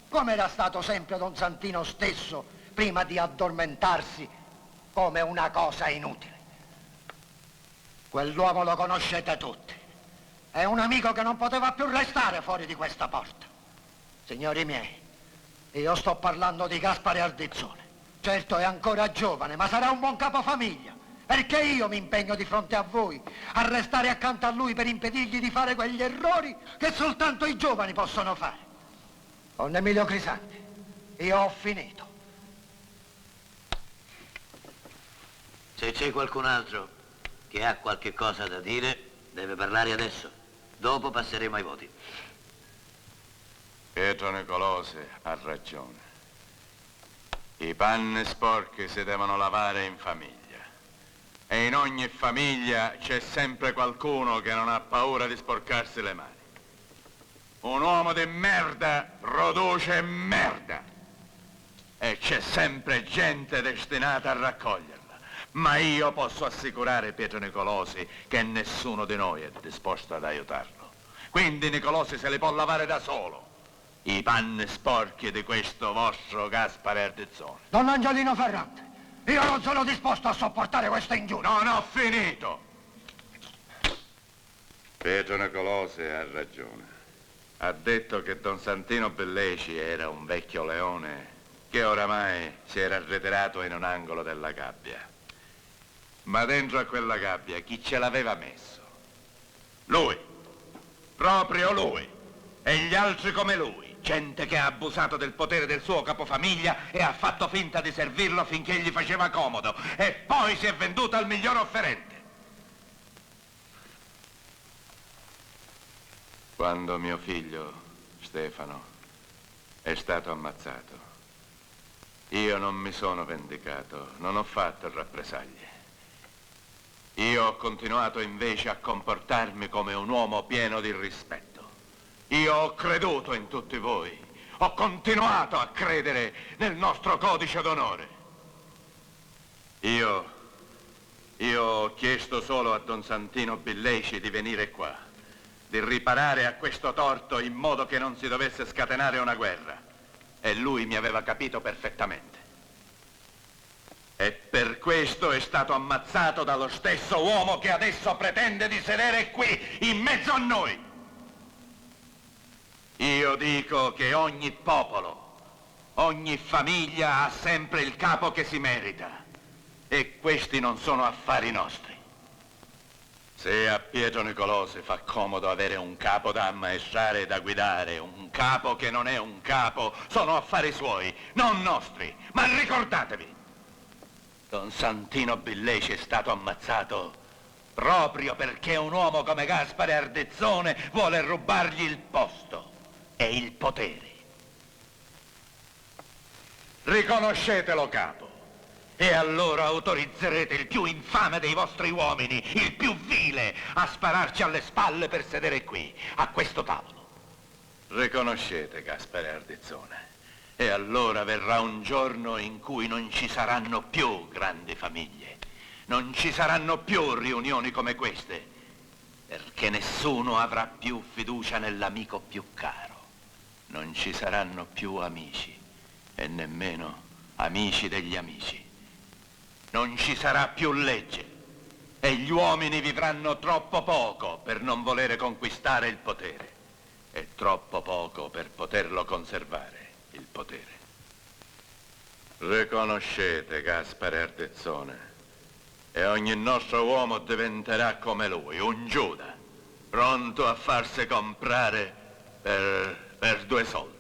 come era stato sempre Don Santino stesso prima di addormentarsi come una cosa inutile. Quell'uomo lo conoscete tutti, è un amico che non poteva più restare fuori di questa porta. Signori miei, io sto parlando di Gaspare Ardizzone. Certo è ancora giovane, ma sarà un buon capofamiglia, perché io mi impegno di fronte a voi a restare accanto a lui per impedirgli di fare quegli errori che soltanto i giovani possono fare. Don Emilio Crisanti, io ho finito. Se c'è qualcun altro che ha qualche cosa da dire, deve parlare adesso. Dopo passeremo ai voti. Pietro Nicolosi ha ragione. I panni sporchi si devono lavare in famiglia. E in ogni famiglia c'è sempre qualcuno che non ha paura di sporcarsi le mani. Un uomo di merda produce merda. E c'è sempre gente destinata a raccoglierla. Ma io posso assicurare Pietro Nicolosi che nessuno di noi è disposto ad aiutarlo. Quindi Nicolosi se li può lavare da solo. I panni sporchi di questo vostro Gaspare Ardizzone. Don Angelino Ferrante, io non sono disposto a sopportare questa ingiuria. Non ho finito! Pietro Nicolosi ha ragione. Ha detto che Don Santino Billeci era un vecchio leone che oramai si era ritirato in un angolo della gabbia. Ma dentro a quella gabbia chi ce l'aveva messo? Lui. Proprio lui. E gli altri come lui. Gente che ha abusato del potere del suo capofamiglia e ha fatto finta di servirlo finché gli faceva comodo. E poi si è venduto al miglior offerente. Quando mio figlio, Stefano, è stato ammazzato, io non mi sono vendicato, non ho fatto rappresaglie. Io ho continuato invece a comportarmi come un uomo pieno di rispetto. Io ho creduto in tutti voi, ho continuato a credere nel nostro codice d'onore. Io ho chiesto solo a Don Santino Billeci di venire qua, di riparare a questo torto in modo che non si dovesse scatenare una guerra. E lui mi aveva capito perfettamente. E per questo è stato ammazzato dallo stesso uomo che adesso pretende di sedere qui, in mezzo a noi. Io dico che ogni popolo, ogni famiglia ha sempre il capo che si merita. E questi non sono affari nostri. Se a Pietro Nicolosi fa comodo avere un capo da ammaestrare e da guidare, un capo che non è un capo, sono affari suoi, non nostri. Ma ricordatevi, Don Santino Billeci è stato ammazzato proprio perché un uomo come Gaspare Ardezzone vuole rubargli il posto e il potere. Riconoscetelo, capo. E allora autorizzerete il più infame dei vostri uomini, il più vile, a spararci alle spalle per sedere qui, a questo tavolo. Riconoscete, Gaspare Ardezzone. E allora verrà un giorno in cui non ci saranno più grandi famiglie, non ci saranno più riunioni come queste, perché nessuno avrà più fiducia nell'amico più caro. Non ci saranno più amici e nemmeno amici degli amici. Non ci sarà più legge e gli uomini vivranno troppo poco per non volere conquistare il potere e troppo poco per poterlo conservare, il potere. Riconoscete Gaspare Ardezzone e ogni nostro uomo diventerà come lui, un Giuda, pronto a farsi comprare per 2 soldi.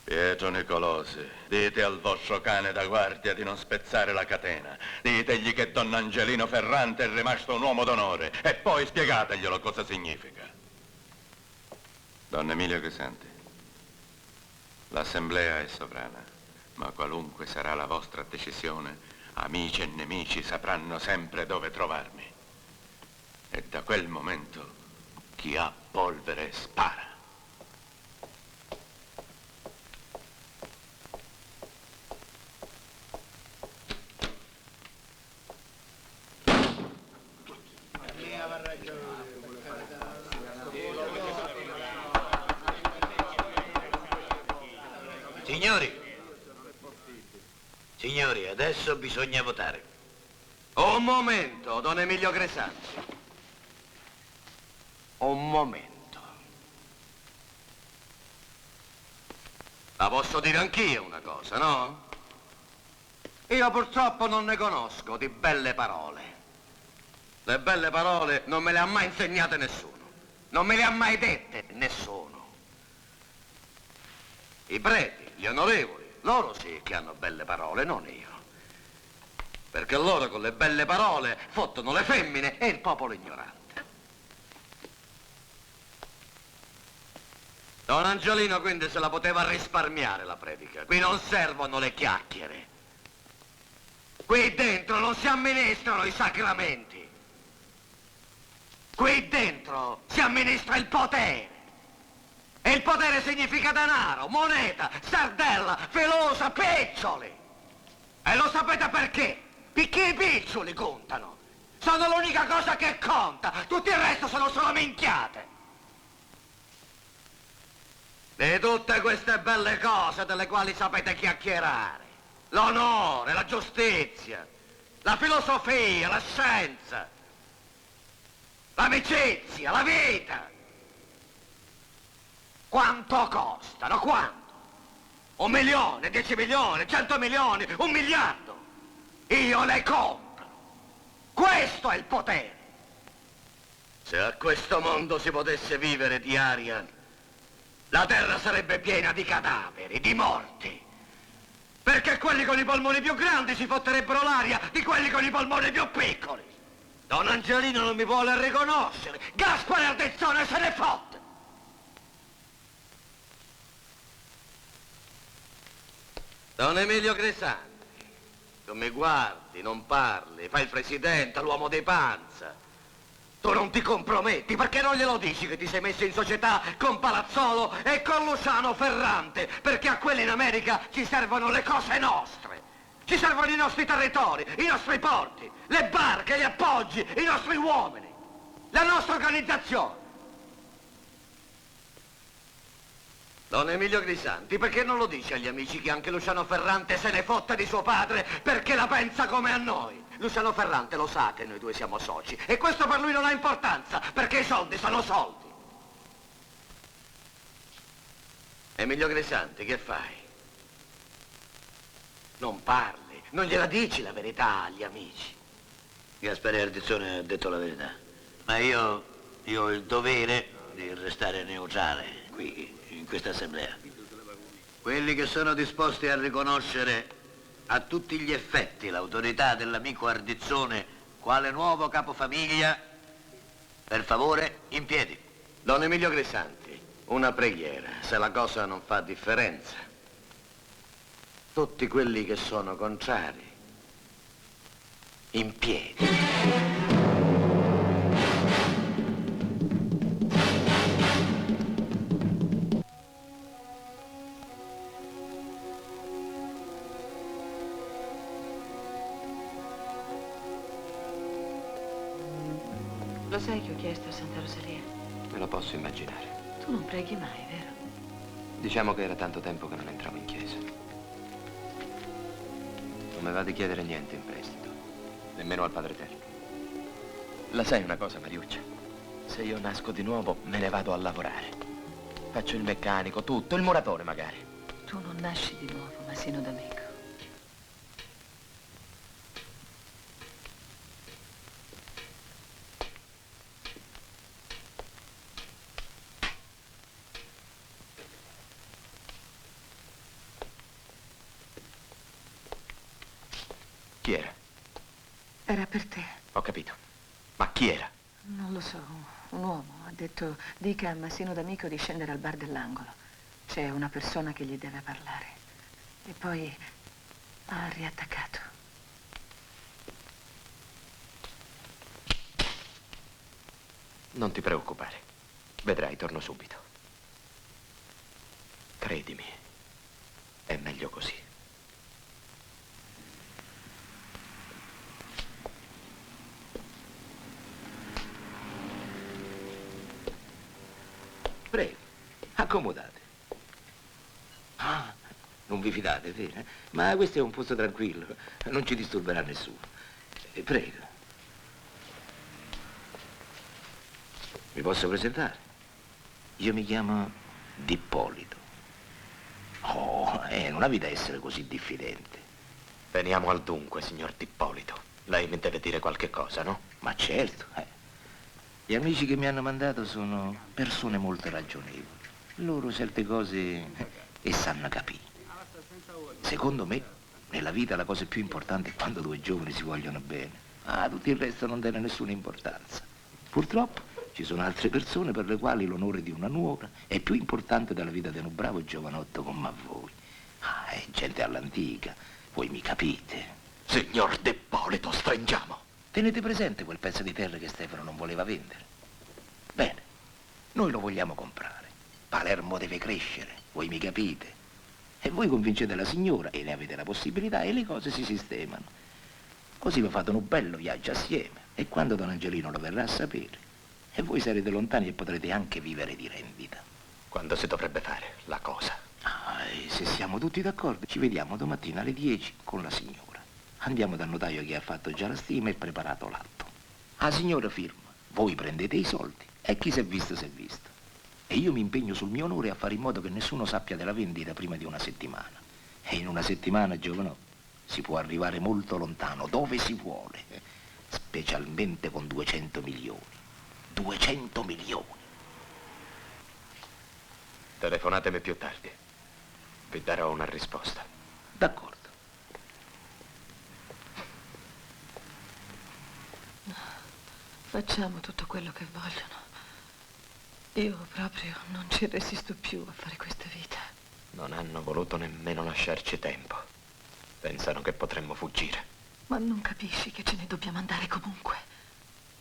Pietro Nicolosi, dite al vostro cane da guardia di non spezzare la catena. Ditegli che Don Angelino Ferrante è rimasto un uomo d'onore e poi spiegateglielo cosa significa. Don Emilio Crisanti, l'assemblea è sovrana, ma qualunque sarà la vostra decisione, amici e nemici sapranno sempre dove trovarmi. E da quel momento chi ha polvere spara. Signori, adesso bisogna votare. Un momento, Don Emilio Crisanti. Un momento. La posso dire anch'io una cosa, no? Io purtroppo non ne conosco di belle parole. Le belle parole non me le ha mai insegnate nessuno. Non me le ha mai dette nessuno. I preti, gli onorevoli, loro sì che hanno belle parole, non io. Perché loro con le belle parole fottono le femmine e il popolo ignorante. Don Angelino quindi se la poteva risparmiare la predica. Qui non servono le chiacchiere. Qui dentro non si amministrano i sacramenti. Qui dentro si amministra il potere. E il potere significa denaro, moneta, sardella, filosa, piccioli. E lo sapete perché? Perché i piccioli contano. Sono l'unica cosa che conta. Tutto il resto sono solo minchiate. Di tutte queste belle cose delle quali sapete chiacchierare. L'onore, la giustizia, la filosofia, la scienza, l'amicizia, la vita. Quanto costano? Quanto? 1 milione, 10 milioni, 100 milioni, 1 miliardo. Io le compro. Questo è il potere. Se a questo mondo si potesse vivere di aria, la terra sarebbe piena di cadaveri, di morti. Perché quelli con i polmoni più grandi si fotterebbero l'aria di quelli con i polmoni più piccoli. Don Angelino non mi vuole riconoscere. Gaspare Ardezzone se ne fotte. Don Emilio Crisanti, tu mi guardi, non parli, fai il presidente, l'uomo di panza. Tu non ti comprometti, perché non glielo dici che ti sei messo in società con Palazzolo e con Luciano Ferrante, perché a quelli in America ci servono le cose nostre. Ci servono i nostri territori, i nostri porti, le barche, gli appoggi, i nostri uomini, la nostra organizzazione. Don Emilio Crisanti, perché non lo dice agli amici che anche Luciano Ferrante se ne fotte di suo padre perché la pensa come a noi? Luciano Ferrante lo sa che noi due siamo soci e questo per lui non ha importanza perché i soldi sono soldi. Emilio Crisanti, che fai? Non parli, non gliela dici la verità agli amici. Gaspare Ardizzone ha detto la verità, ma io ho il dovere di restare neutrale qui, in questa assemblea. Quelli che sono disposti a riconoscere a tutti gli effetti l'autorità dell'amico Ardizzone quale nuovo capofamiglia, per favore, in piedi. Don Emilio Grisanti, una preghiera, se la cosa non fa differenza. Tutti quelli che sono contrari, in piedi. Lo sai che ho chiesto a Santa Rosalia? Me lo posso immaginare. Tu non preghi mai, vero? Diciamo che era tanto tempo che non entravo in chiesa. Non mi va di chiedere niente in prestito, nemmeno al Padre Eterno. La sai una cosa, Mariuccia? Se io nasco di nuovo, me ne vado a lavorare. Faccio il meccanico, tutto, il muratore magari. Tu non nasci di nuovo, ma sino d'amico. Chi era? Era per te. Ho capito. Ma chi era? Non lo so, un uomo. Ha detto, dica a Massino D'Amico di scendere al bar dell'angolo. C'è una persona che gli deve parlare. E poi ha riattaccato. Non ti preoccupare. Vedrai, torno subito. Credimi, è meglio così. Prego, accomodate. Ah, non vi fidate, vero? Ma questo è un posto tranquillo, non ci disturberà nessuno. Prego. Mi posso presentare? Io mi chiamo D'Ippolito. Oh, non avete essere così diffidente. Veniamo al dunque, signor D'Ippolito. Lei mi deve dire qualche cosa, no? Ma certo, Gli amici che mi hanno mandato sono persone molto ragionevoli. Loro certe cose e sanno capire. Secondo me, nella vita la cosa più importante è quando due giovani si vogliono bene. Tutto il resto non tiene nessuna importanza. Purtroppo ci sono altre persone per le quali l'onore di una nuora è più importante della vita di un bravo giovanotto come a voi. È gente all'antica, voi mi capite. Signor D'Ippolito, stringiamo. Tenete presente quel pezzo di terra che Stefano non voleva vendere? Bene, noi lo vogliamo comprare. Palermo deve crescere, voi mi capite? E voi convincete la signora e ne avete la possibilità e le cose si sistemano. Così vi fate un bello viaggio assieme e quando Don Angelino lo verrà a sapere, e voi sarete lontani e potrete anche vivere di rendita. Quando si dovrebbe fare la cosa? E se siamo tutti d'accordo, ci vediamo domattina alle 10 con la signora. Andiamo dal notaio che ha fatto già la stima e preparato l'atto. La signora firma, voi prendete i soldi e chi si è visto si è visto. E io mi impegno sul mio onore a fare in modo che nessuno sappia della vendita prima di una settimana. E in una settimana, giovanotto, si può arrivare molto lontano, dove si vuole, specialmente con 200 milioni. 200 milioni! Telefonatemi più tardi. Vi darò una risposta. D'accordo. Facciamo tutto quello che vogliono. Io proprio non ci resisto più a fare questa vita. Non hanno voluto nemmeno lasciarci tempo. Pensano che potremmo fuggire. Ma non capisci che ce ne dobbiamo andare comunque?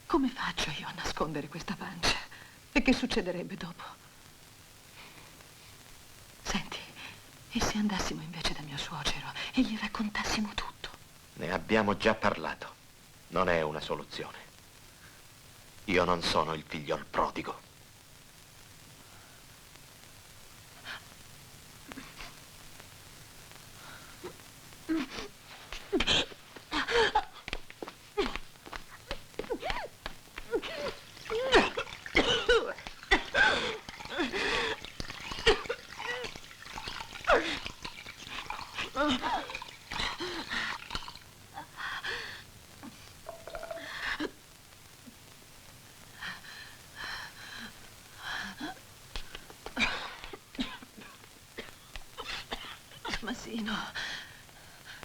Come faccio io a nascondere questa pancia? E che succederebbe dopo? Senti, e se andassimo invece da mio suocero e gli raccontassimo tutto? Ne abbiamo già parlato. Non è una soluzione. Io non sono il figliol prodigo.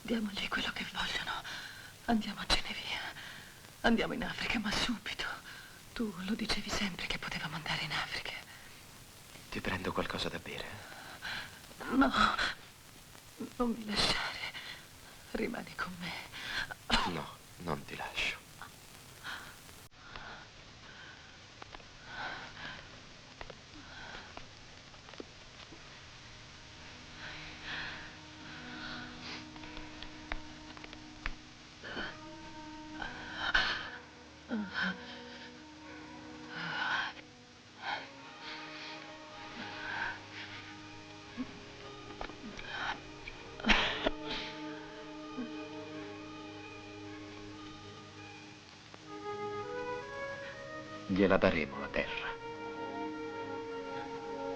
Diamogli quello che vogliono. Andiamocene via. Andiamo in Africa, ma subito. Tu lo dicevi sempre che potevamo andare in Africa. Ti prendo qualcosa da bere? No, non mi lasciare. Rimani con me. No, non ti lascio. Gliela daremo la terra.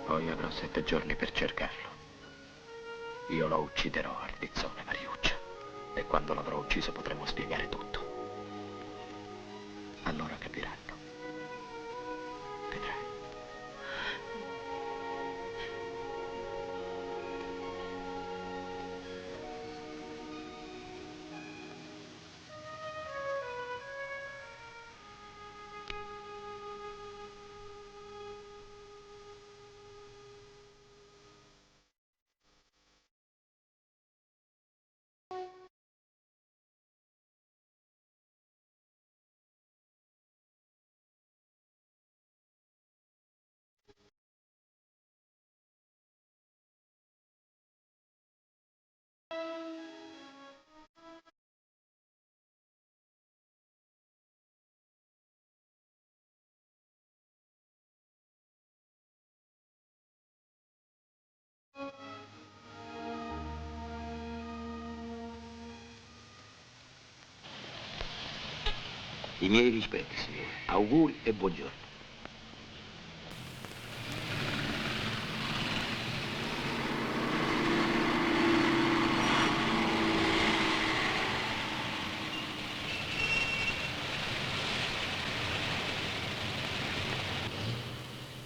Poi avrò 7 giorni per cercarlo. Io lo ucciderò, Ardizzone, Mariuccia. E quando l'avrò ucciso potremo spiegare tutto. Allora capiranno. Vedrai. I miei rispetti, signore. Auguri e buongiorno.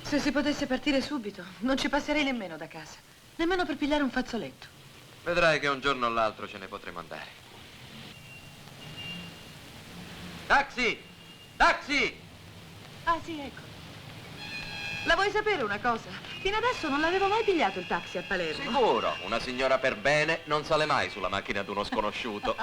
Se si potesse partire subito, non ci passerei nemmeno da casa. Nemmeno per pigliare un fazzoletto. Vedrai che un giorno o l'altro ce ne potremo andare. Taxi! Taxi! Ah, sì, ecco. La vuoi sapere una cosa? Fino adesso non l'avevo mai pigliato il taxi a Palermo. Sicuro, una signora per bene non sale mai sulla macchina di uno sconosciuto.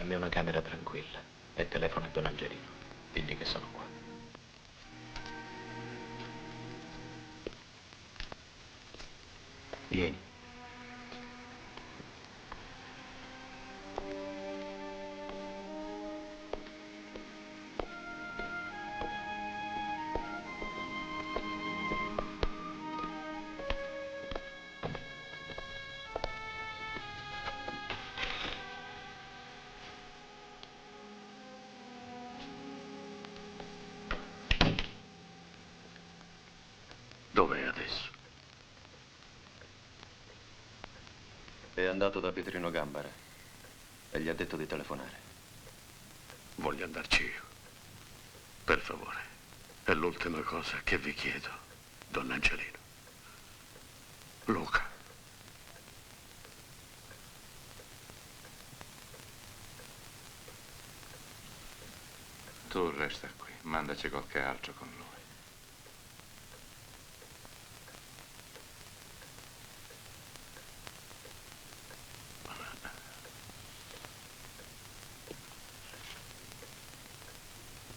Dammi una camera tranquilla e telefona a Don Angelino. Digli che sono qua. Vieni. Dov'è adesso? È andato da Pietrino Gambara e gli ha detto di telefonare. Voglio andarci io. Per favore. È l'ultima cosa che vi chiedo, Don Angelino. Luca. Tu resta qui, mandaci qualche altro con lui.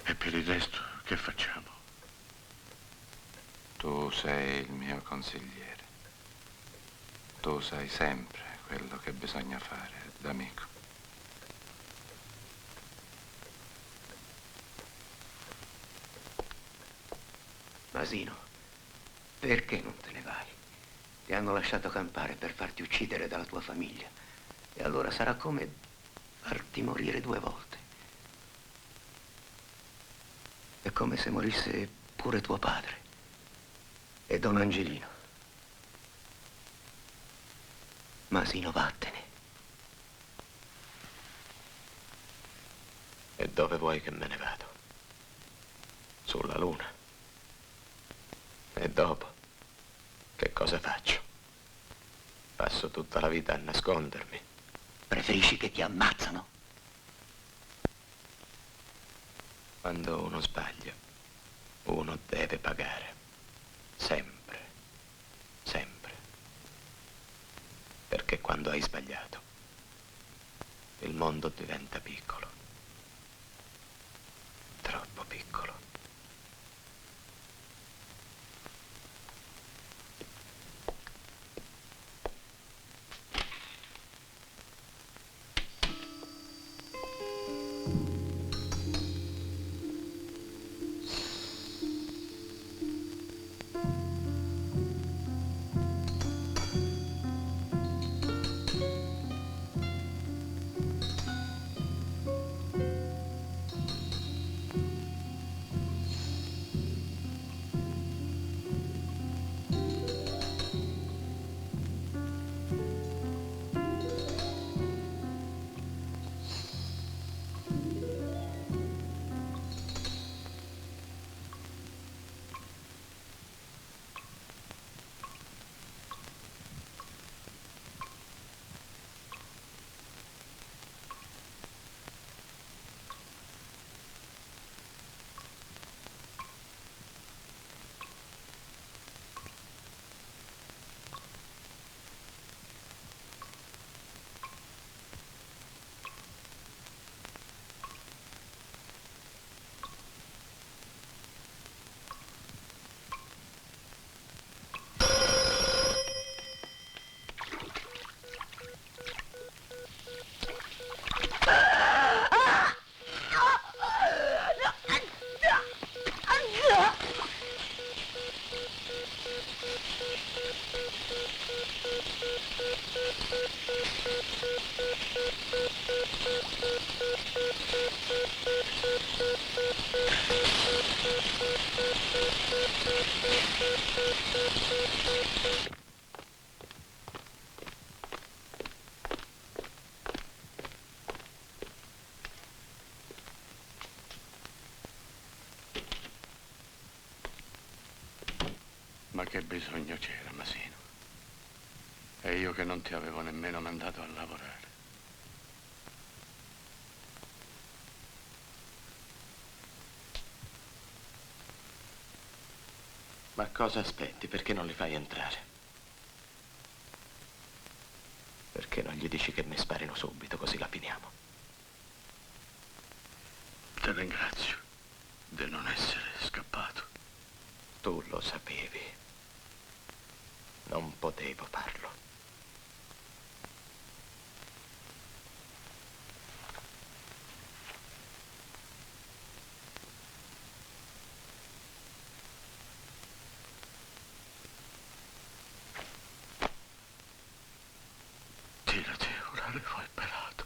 E per il resto, che facciamo? Tu sei il mio consigliere. Tu sai sempre quello che bisogna fare, d'amico. Masino, perché non te ne vai? Ti hanno lasciato campare per farti uccidere dalla tua famiglia. E allora sarà come farti morire 2 volte. È come se morisse pure tuo padre e Don Angelino. Masino, vattene. E dove vuoi che me ne vado? Sulla luna. E dopo, che cosa faccio? Passo tutta la vita a nascondermi. Preferisci che ti ammazzano? Quando uno sbaglia, uno deve pagare. Sempre. Sempre. Perché quando hai sbagliato, il mondo diventa piccolo. Troppo piccolo. Ma che bisogno c'era, Masino? E io che non ti avevo nemmeno mandato a lavorare. Ma cosa aspetti? Perché non li fai entrare? Perché non gli dici che mi sparino subito, così la finiamo? parlo. Tirati, ora le fai pelato.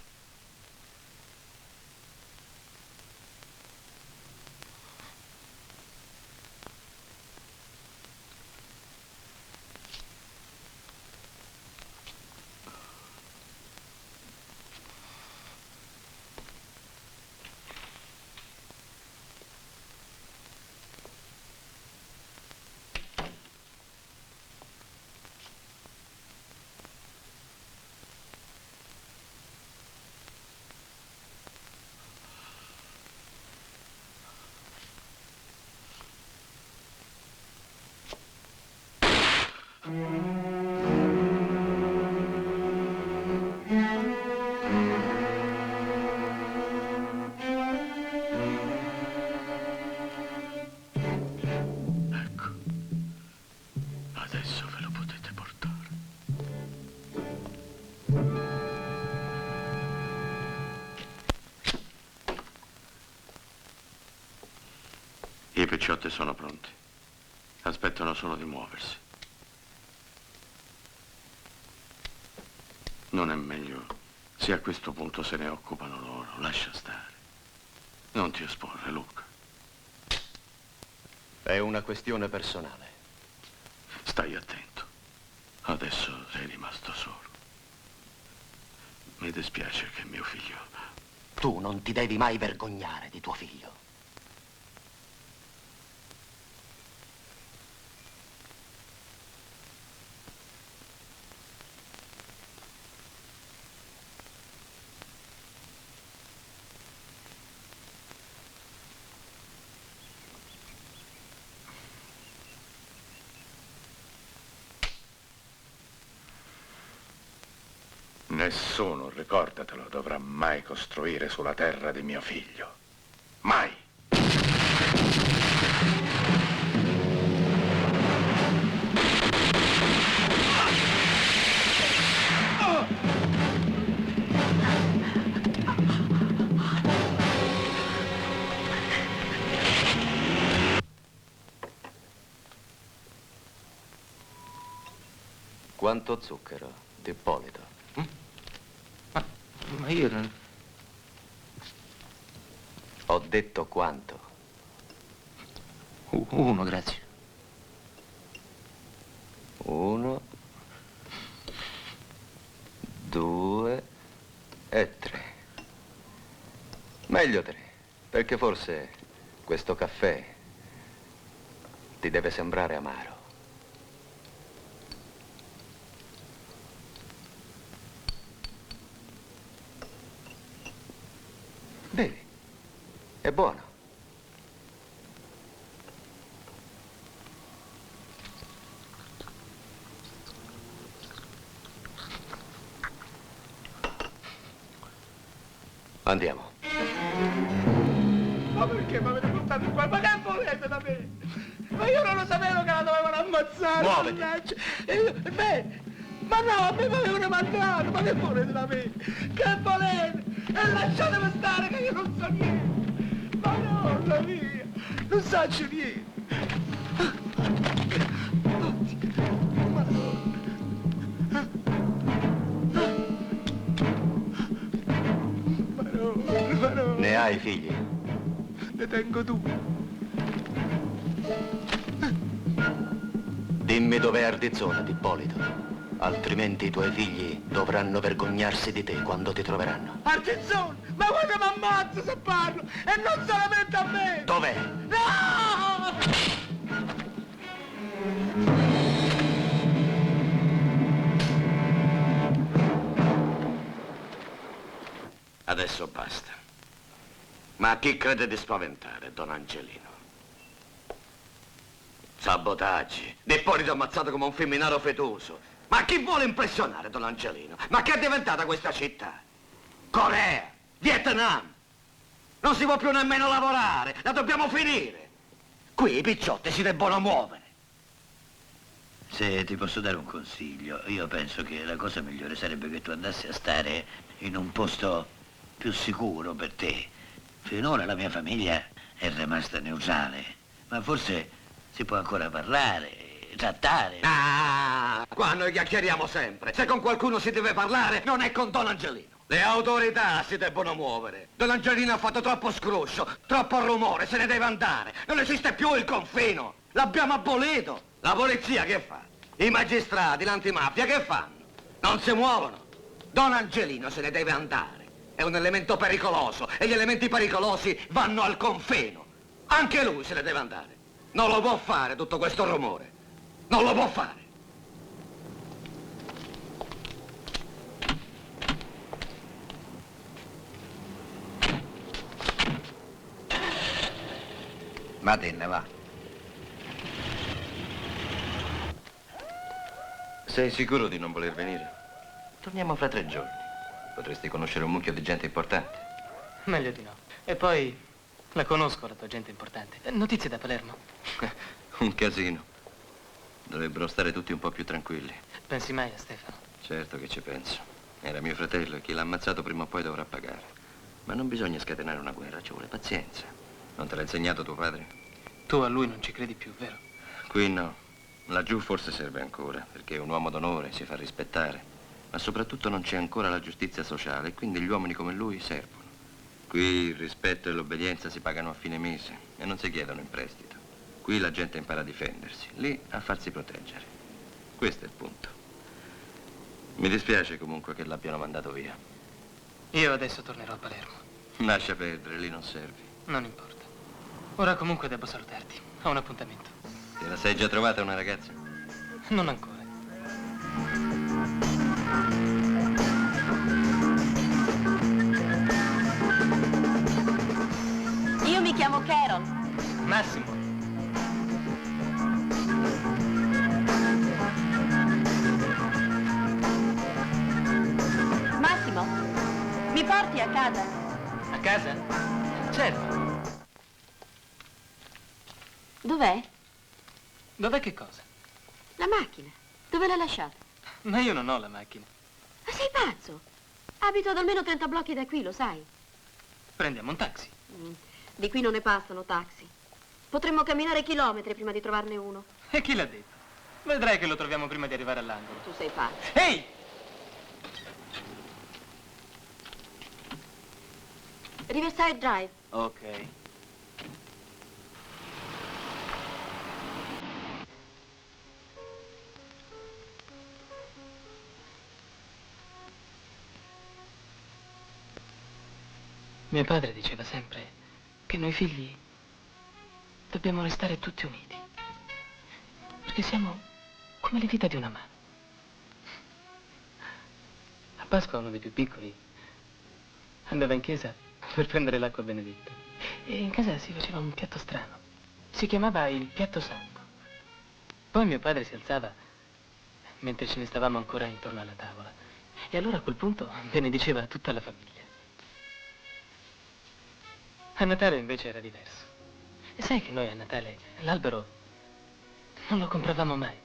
Ecco, adesso ve lo potete portare. I picciotti sono pronti. Aspettano solo di muoversi. Non è meglio se a questo punto se ne occupano loro. Lascia stare. Non ti esporre, Luca. È una questione personale. Stai attento. Adesso sei rimasto solo. Mi dispiace che mio figlio... Tu non ti devi mai vergognare di tuo figlio. Nessuno, ricordatelo, dovrà mai costruire sulla terra di mio figlio. Mai! Quanto zucchero, Ippolito? Ma io non... Ho detto quanto? Uno, grazie. 1, 2 e 3. Meglio 3, perché forse questo caffè ti deve sembrare amaro. Bevi, è buono. Andiamo. Ma perché mi avete portato qua? Ma che volete da me? Ma io non lo sapevo che la dovevano ammazzare. Muoviti. mannaggia. E io, me? Ma no, a me mi avevano mandato. Ma che volete da me? Che volete? E lasciatemi stare che io non so niente. Ma no, la mia. Non saccio niente. Ne hai figli? Ne tengo tu. Dimmi dov'è Ardizzone, Ippolito. Altrimenti i tuoi figli dovranno vergognarsi di te quando ti troveranno. Artizzone, ma guarda mi ammazzo se parlo! E non solamente a me! Dov'è? No! Adesso basta. Ma chi crede di spaventare, Don Angelino? Sabotaggi. Ippolito ammazzato come un femminaro fetuoso. Ma chi vuole impressionare, Don Angelino? Ma che è diventata questa città? Corea, Vietnam. Non si può più nemmeno lavorare, la dobbiamo finire. Qui i picciotti si debbono muovere. Se ti posso dare un consiglio, io penso che la cosa migliore sarebbe che tu andassi a stare in un posto più sicuro per te. Finora la mia famiglia è rimasta neutrale, ma forse si può ancora parlare, trattare. Ah, qua noi chiacchieriamo sempre. Se con qualcuno si deve parlare, non è con Don Angelino. Le autorità si debbono muovere. Don Angelino ha fatto troppo scroscio, troppo rumore, se ne deve andare. Non esiste più il confino. L'abbiamo abolito. La polizia che fa? I magistrati, l'antimafia che fanno? Non si muovono. Don Angelino se ne deve andare. È un elemento pericoloso e gli elementi pericolosi vanno al confino. Anche lui se ne deve andare. Non lo può fare tutto questo rumore. Non lo può fare. Matenne, va. Sei sicuro di non voler venire? Torniamo fra 3 giorni. Potresti conoscere un mucchio di gente importante. Meglio di no. E poi la conosco, la tua gente importante. Notizie da Palermo? Un casino. Dovrebbero stare tutti un po' più tranquilli. Pensi mai a Stefano? Certo che ci penso. Era mio fratello e chi l'ha ammazzato prima o poi dovrà pagare. Ma non bisogna scatenare una guerra, ci vuole pazienza. Non te l'ha insegnato tuo padre? Tu a lui non ci credi più, vero? Qui no. Laggiù forse serve ancora, perché è un uomo d'onore, si fa rispettare. Ma soprattutto non c'è ancora la giustizia sociale, e quindi gli uomini come lui servono. Qui il rispetto e l'obbedienza si pagano a fine mese e non si chiedono in prestito. Qui la gente impara a difendersi, lì a farsi proteggere. Questo è il punto. Mi dispiace comunque che l'abbiano mandato via. Io adesso tornerò a Palermo. Lascia perdere, lì non servi. Non importa. Ora comunque devo salutarti. Ho un appuntamento. Te la sei già trovata una ragazza? Non ancora. Io mi chiamo Carol. Massimo. Massimo, mi porti a casa? A casa? Certo. Dov'è? Dov'è che cosa? La macchina. Dove l'hai lasciata? Ma io non ho la macchina. Ma sei pazzo? Abito ad almeno 30 blocchi da qui, lo sai? Prendiamo un taxi. Di qui non ne passano taxi. Potremmo camminare chilometri prima di trovarne uno. E chi l'ha detto? Vedrai che lo troviamo prima di arrivare all'angolo. Tu sei pazzo. Ehi! Riverside Drive. Ok. Mio padre diceva sempre che noi figli dobbiamo restare tutti uniti, perché siamo come le dita di una mano. A Pasqua uno dei più piccoli andava in chiesa per prendere l'acqua benedetta e in casa si faceva un piatto strano. Si chiamava il piatto santo. Poi mio padre si alzava mentre ce ne stavamo ancora intorno alla tavola e allora a quel punto benediceva tutta la famiglia. A Natale invece era diverso. E sai che noi a Natale l'albero non lo compravamo mai.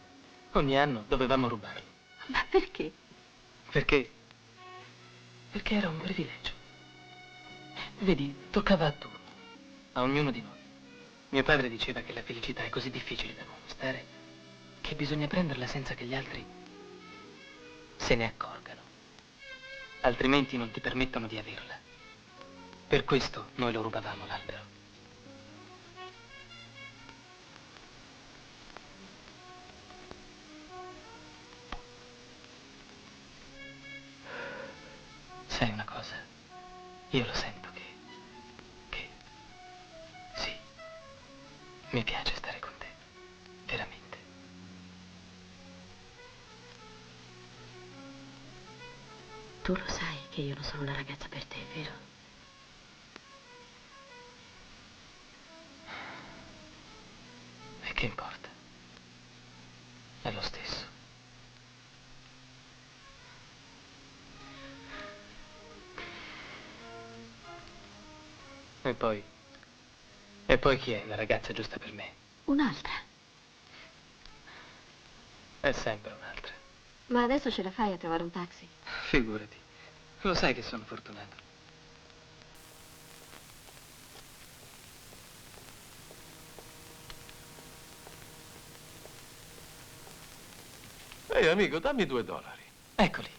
Ogni anno dovevamo rubarlo. Ma perché? Perché? Perché era un privilegio. Vedi, toccava a turno, a ognuno di noi. Mio padre diceva che la felicità è così difficile da conquistare che bisogna prenderla senza che gli altri se ne accorgano. Altrimenti non ti permettono di averla. Per questo noi lo rubavamo l'albero. Sai una cosa? Io lo sento che sì, mi piace stare con te, veramente. Tu lo sai che io non sono la ragazza per te, vero? E che importa? È lo stesso. E poi chi è la ragazza giusta per me? Un'altra. È sempre un'altra. Ma adesso ce la fai a trovare un taxi? Figurati. Lo sai che sono fortunato. Ehi, amico, dammi $2. Eccoli.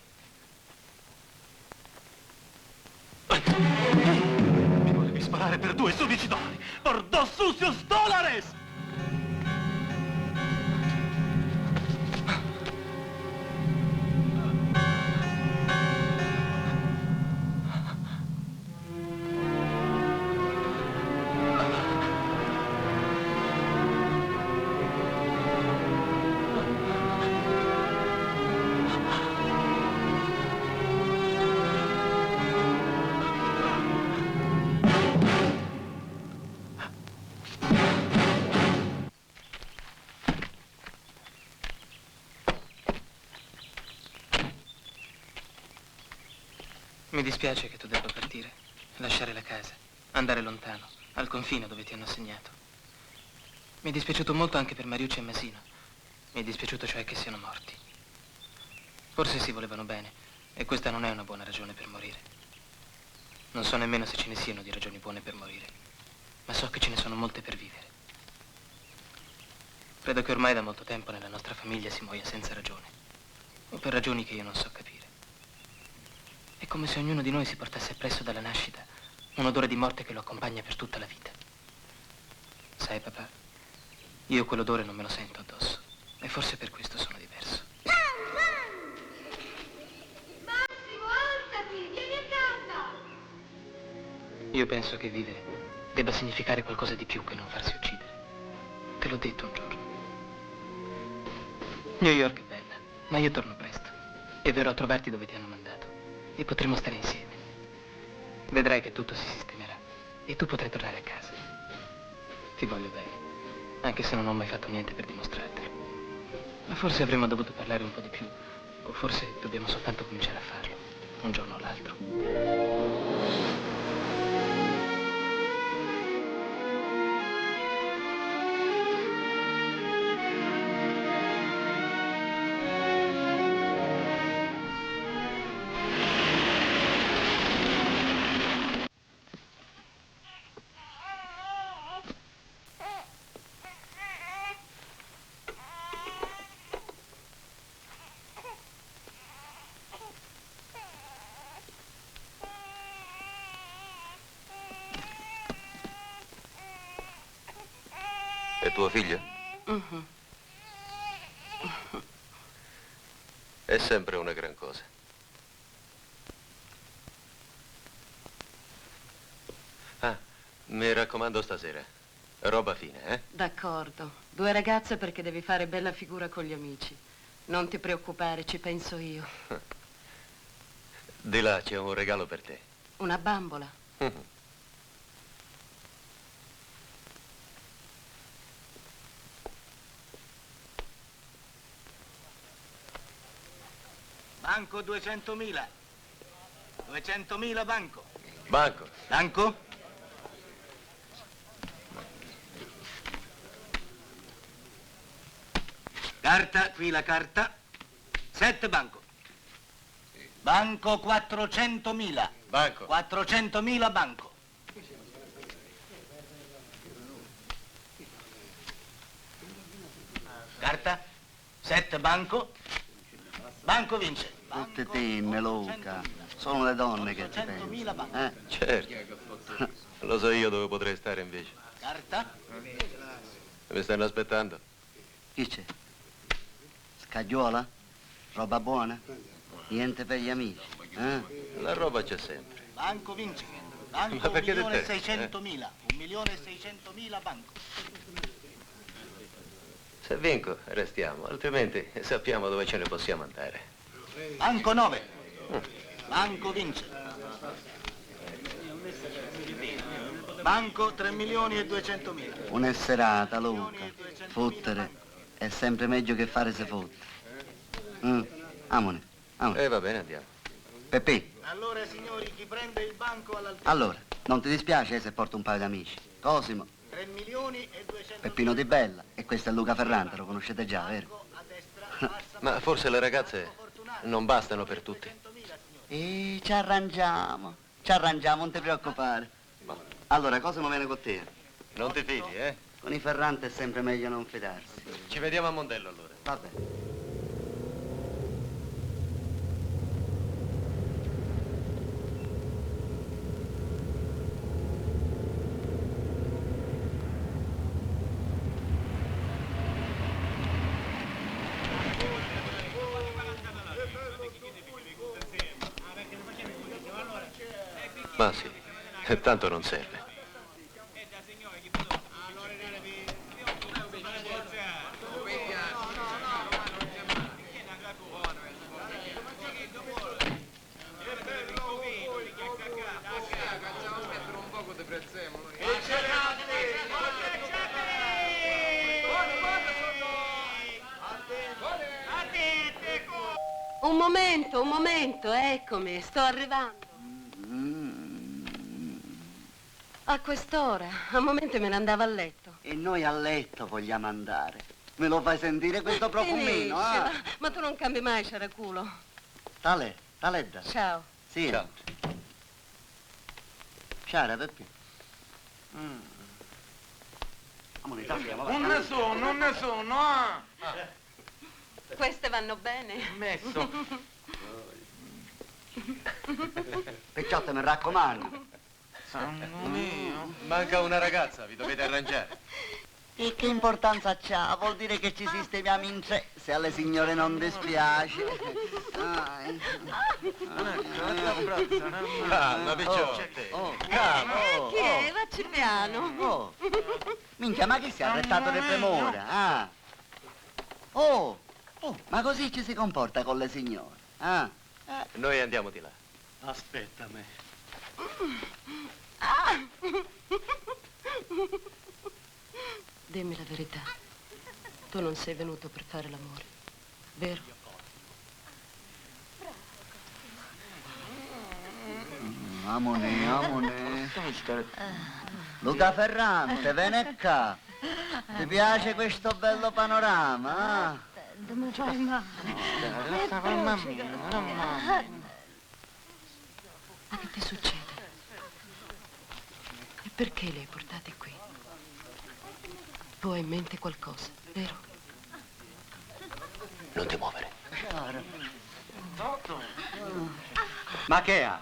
Mi volevi sparare per $2 por $2. Mi dispiace che tu debba partire, lasciare la casa, andare lontano, al confine dove ti hanno assegnato. Mi è dispiaciuto molto anche per Mariuccia e Masino. Mi è dispiaciuto cioè che siano morti. Forse si volevano bene, e questa non è una buona ragione per morire. Non so nemmeno se ce ne siano di ragioni buone per morire, ma so che ce ne sono molte per vivere. Credo che ormai da molto tempo nella nostra famiglia si muoia senza ragione, o per ragioni che io non so capire. È come se ognuno di noi si portasse appresso dalla nascita un odore di morte che lo accompagna per tutta la vita. Sai, papà, io quell'odore non me lo sento addosso, e forse per questo sono diverso. Massimo, alzati, vieni a casa! Io penso che vivere debba significare qualcosa di più che non farsi uccidere. Te l'ho detto un giorno. New York è bella, ma io torno presto e verrò a trovarti dove ti hanno mandato. E potremo stare insieme. Vedrai che tutto si sistemerà e tu potrai tornare a casa. Ti voglio bene, anche se non ho mai fatto niente per dimostrartelo. Ma forse avremmo dovuto parlare un po' di più, o forse dobbiamo soltanto cominciare a farlo, un giorno o l'altro. È tuo figlio? Mhm. È sempre una gran cosa. Ah, mi raccomando stasera. Roba fine, eh? D'accordo. 2 ragazze perché devi fare bella figura con gli amici. Non ti preoccupare, ci penso io. Di là c'è un regalo per te. Una bambola. Banco 200.000. 200.000 banco. Banco. Banco? Carta, qui la carta. 7 banco. Banco 400.000. Banco. 400.000 banco. Carta. 7 banco. Banco vince. Tutte temme, Luca. Sono le donne che ci pensano. Certo. Lo so io dove potrei stare invece. Carta. Mi stanno aspettando. Chi c'è? Scagliola? Roba buona? Niente per gli amici? La roba c'è sempre. Banco vince. Banco Ma perché di te? 1.600.000. 1.600.000 banco. Se vinco, restiamo, altrimenti sappiamo dove ce ne possiamo andare. Banco 9. Banco vince. Banco 3.200.000. Una serata, Luca. Fottere è sempre meglio che fare se fotte. Amone, amone. Va bene, andiamo. Peppè, Allora, signori, chi prende il banco all'altezza? allora, non ti dispiace se porto un paio d'amici? Cosimo, 3.200.000. Peppino Di Bella e questo è Luca Ferrante, lo conoscete già, vero? A destra, Ma forse le ragazze non bastano per tutti. E ci arrangiamo, non ti preoccupare. Allora, cosa mi viene con te? Non ti fidi, eh? Con i Ferrante è sempre meglio non fidarsi. Ci vediamo a Mondello allora. Vabbè. Ma sì, tanto non serve. Un momento, eccomi, sto arrivando. A quest'ora, a momento me ne andavo a letto. E noi a letto vogliamo andare. Me lo fai sentire questo profumino, Finiscila. Ma tu non cambi mai, Ciaraculo. Tale da. Ciao. Sì. Ciao. Ciara, Peppe. Non ne sono, ah! Queste vanno bene? Messo. Pecciotte, mi raccomando. Sangue mio. Manca una ragazza, vi dovete arrangiare. E che importanza c'ha? Vuol dire che ci sistemiamo in tre, se alle signore non dispiace. Calma, Picciotte. Calma. Chi è? Vacci piano. Minchia, ma chi si è arrettato di premura? Ma così ci si comporta con le signore? Noi andiamo di là. Aspettami. Dimmi la verità. Tu non sei venuto per fare l'amore, vero? Amone. Luca Ferrante, vieni qua. Ti piace questo bello panorama? Non fai male. Ma che ti succede? E perché li hai portati qui? Tu hai in mente qualcosa, vero? Non ti muovere. Ma che ha?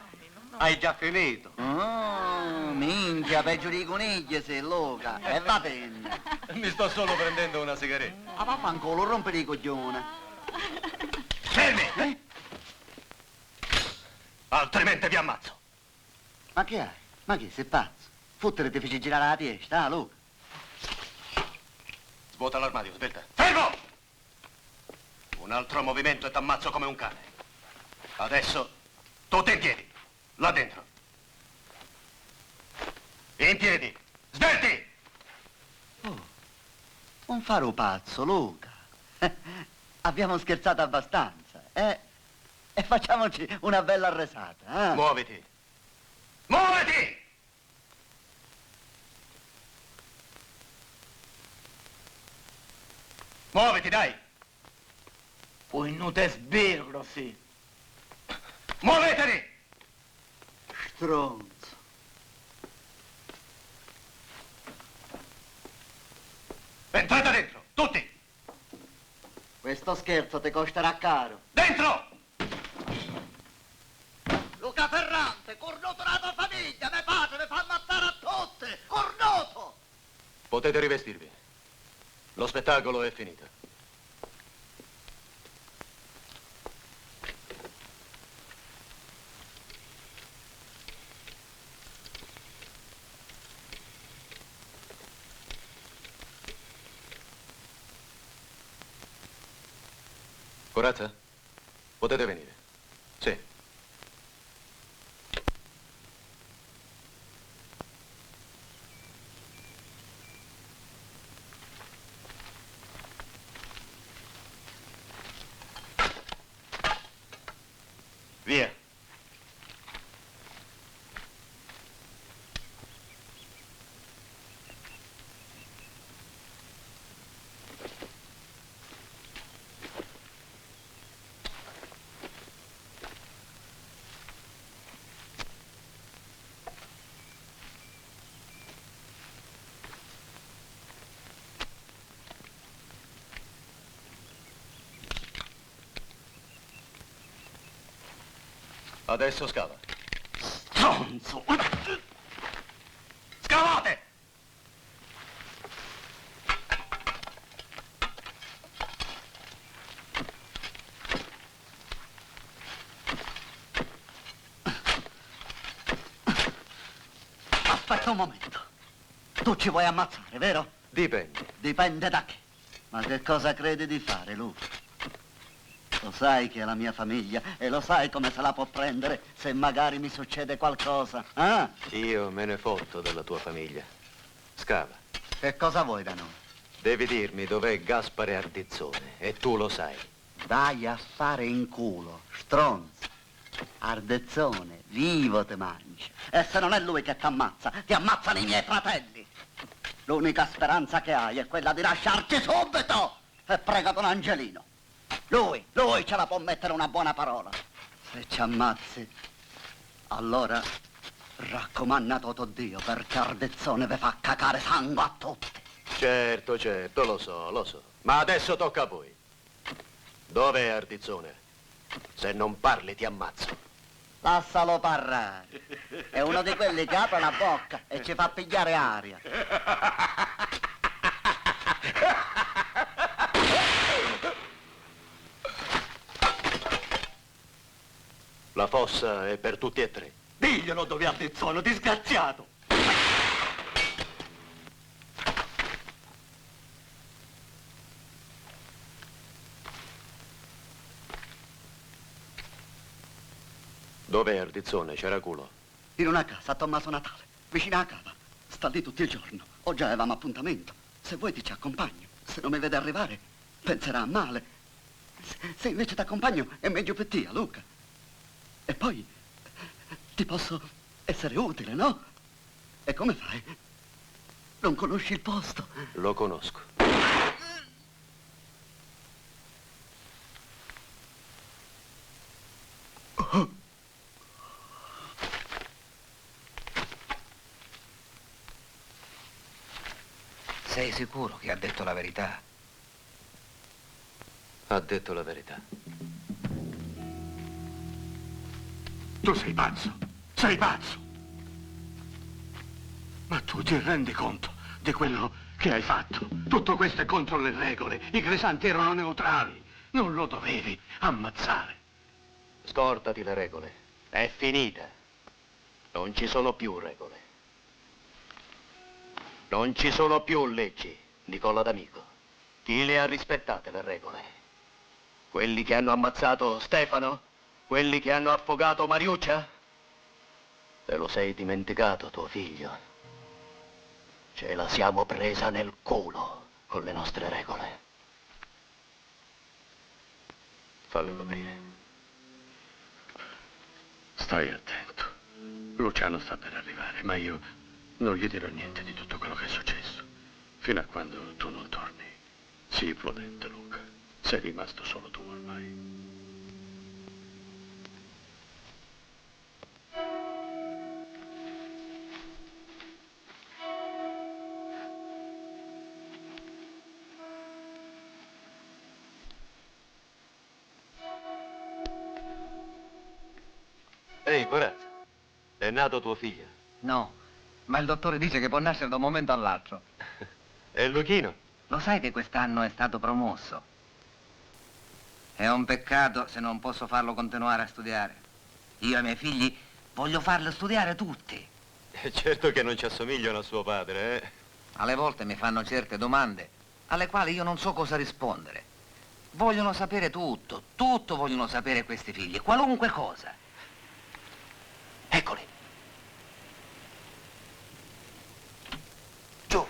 Hai già finito? Minchia, peggio di coniglie sei, Luca. E va bene. Mi sto solo prendendo una sigaretta. Ma vaffanculo, rompere i coglioni. Fermi! Altrimenti vi ammazzo. Ma che hai? Ma che sei pazzo? Fottere ti feci girare la testa, Luca. Svuota l'armadio, aspetta. Fermo! Un altro movimento e t'ammazzo come un cane. Adesso, tutti in piedi. Là dentro. In piedi. Svelti! Non fare un pazzo, Luca. Abbiamo scherzato abbastanza, eh? E facciamoci una bella resata, eh? Muoviti. Muoviti! Muoviti, dai! Poi non te sbirro, sì. Muovetevi! Stronzo. Entrate dentro, tutti! Questo scherzo ti costerà caro. Dentro! Luca Ferrante, cornuto della tua famiglia, mio padre, mi fa ammazzare a tutte! Cornuto! Potete rivestirvi. Lo spettacolo è finito. Corazza? Potete venire. Sì. Via. Adesso scava. Stronzo! Scavate! Aspetta un momento. Tu ci vuoi ammazzare, vero? Dipende. Dipende da che. Ma che cosa credi di fare, Luca? Lo sai che è la mia famiglia e lo sai come se la può prendere se magari mi succede qualcosa, eh? Io me ne fotto della tua famiglia. Scava. Che cosa vuoi da noi? Devi dirmi dov'è Gaspare Ardizzone e tu lo sai. Vai a fare in culo, stronzo. Ardezzone, vivo te mangi. E se non è lui che ti ammazzano i miei fratelli. L'unica speranza che hai è quella di lasciarci subito. E prega Don Angelino. Lui ce la può mettere una buona parola. Se ci ammazzi, allora raccomanda Toto Dio, perché Ardezzone vi fa cacare sangue a tutti. Certo, lo so. Ma adesso tocca a voi. Dov'è Ardizzone? Se non parli ti ammazzo. Lascialo parlare. È uno di quelli che apre la bocca e ci fa pigliare aria. La fossa è per tutti e tre. Diglielo dove Ardizzone, disgraziato! Dov'è Ardizzone? C'era culo. In una casa a Tommaso Natale, vicino a cava. Sta lì tutto il giorno. Oggi avevamo appuntamento. Se vuoi ti ci accompagno. Se non mi vede arrivare, penserà a male. Se invece ti accompagno è meglio per te, Luca. E poi ti posso essere utile, no? E come fai? Non conosci il posto? Lo conosco. Sei sicuro che ha detto la verità? Ha detto la verità. Tu sei pazzo, sei pazzo. Ma tu ti rendi conto di quello che hai fatto? Tutto questo è contro le regole. I Cresanti erano neutrali. Non lo dovevi ammazzare. Scordati le regole. È finita. Non ci sono più regole. Non ci sono più leggi, Nicola D'Amico. Chi le ha rispettate le regole? Quelli che hanno ammazzato Stefano? Quelli che hanno affogato Mariuccia? Te lo sei dimenticato, tuo figlio. Ce la siamo presa nel culo con le nostre regole. Fallo capire. Stai attento. Luciano sta per arrivare, ma io non gli dirò niente di tutto quello che è successo. Fino a quando tu non torni. Sii prudente, Luca. Sei rimasto solo tu ormai. Ehi, corazza. È nato tuo figlio. No, ma il dottore dice che può nascere da un momento all'altro. E Luchino? Lo sai che quest'anno è stato promosso? È un peccato se non posso farlo continuare a studiare. Io e i miei figli voglio farli studiare tutti. È certo che non ci assomigliano a suo padre, eh? Alle volte mi fanno certe domande alle quali io non so cosa rispondere. Vogliono sapere tutto vogliono sapere questi figli, qualunque cosa. Eccoli. Giù.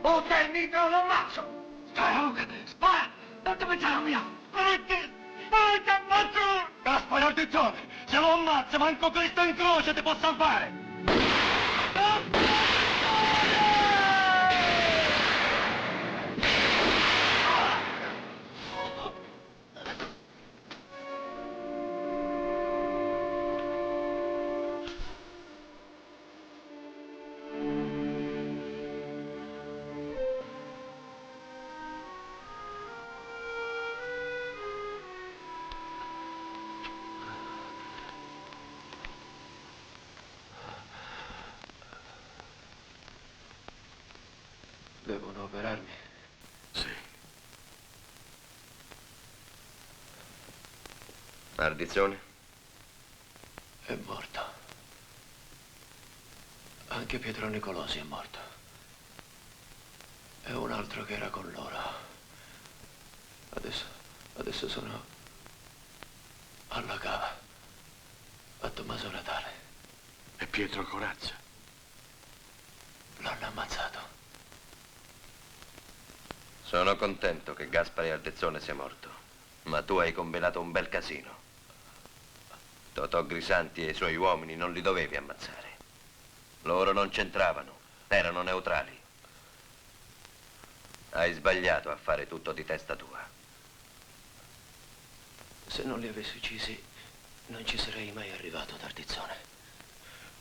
o te mica lo ammazzo! Spara, Luca, spara! Non ti pensare via! Perché? Poi ti ammazzo! Gaspare Ardezzone, se lo ammazza, manco Cristo in croce ti può salvare! Devono operarmi? Sì. Ardizzone? È morto. Anche Pietro Nicolosi è morto. E un altro che era con loro. Adesso sono alla cava, a Tommaso Natale. E Pietro Corazza? L'hanno ammazzato. Sono contento che Gaspare Ardezzone sia morto, ma tu hai combinato un bel casino. Totò Grisanti e i suoi uomini non li dovevi ammazzare. Loro non c'entravano, erano neutrali. Hai sbagliato a fare tutto di testa tua. Se non li avessi uccisi, non ci sarei mai arrivato ad Ardizzone.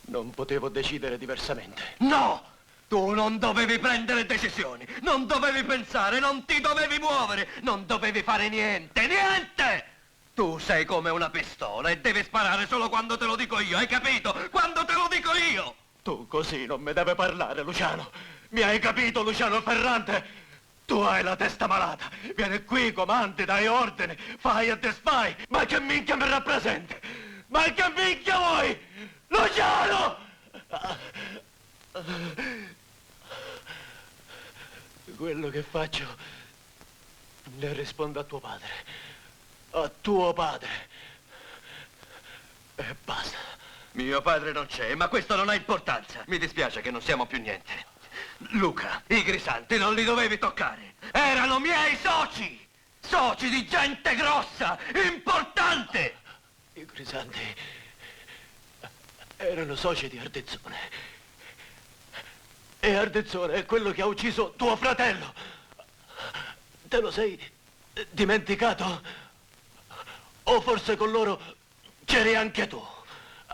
Non potevo decidere diversamente. No! Tu non dovevi prendere decisioni, non dovevi pensare, non ti dovevi muovere, non dovevi fare niente, niente! Tu sei come una pistola e devi sparare solo quando te lo dico io, hai capito? Quando te lo dico io! Tu così non mi deve parlare, Luciano. Mi hai capito, Luciano Ferrante? Tu hai la testa malata. Vieni qui, comandi, dai ordini, fai e desfai. Ma che minchia mi rappresenti? Ma che minchia vuoi? Luciano! Quello che faccio ne rispondo a tuo padre. A tuo padre. E basta. Mio padre non c'è, ma questo non ha importanza. Mi dispiace che non siamo più niente. Luca, i Grisanti non li dovevi toccare. Erano miei soci! Soci di gente grossa, importante! I Grisanti erano soci di Ardezzone. E Ardezzone è quello che ha ucciso tuo fratello. Te lo sei dimenticato? O forse con loro c'eri anche tu?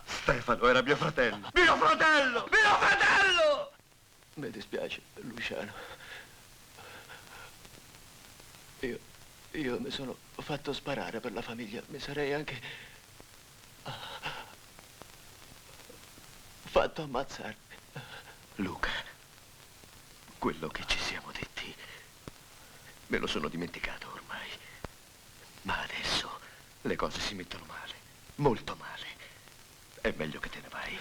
Stefano era mio fratello. Mio fratello! Mio fratello! Mi dispiace, Luciano. Io mi sono fatto sparare per la famiglia. Mi sarei anche fatto ammazzare. Luca, quello che ci siamo detti me lo sono dimenticato ormai. Ma adesso le cose si mettono male, molto male. È meglio che te ne vai.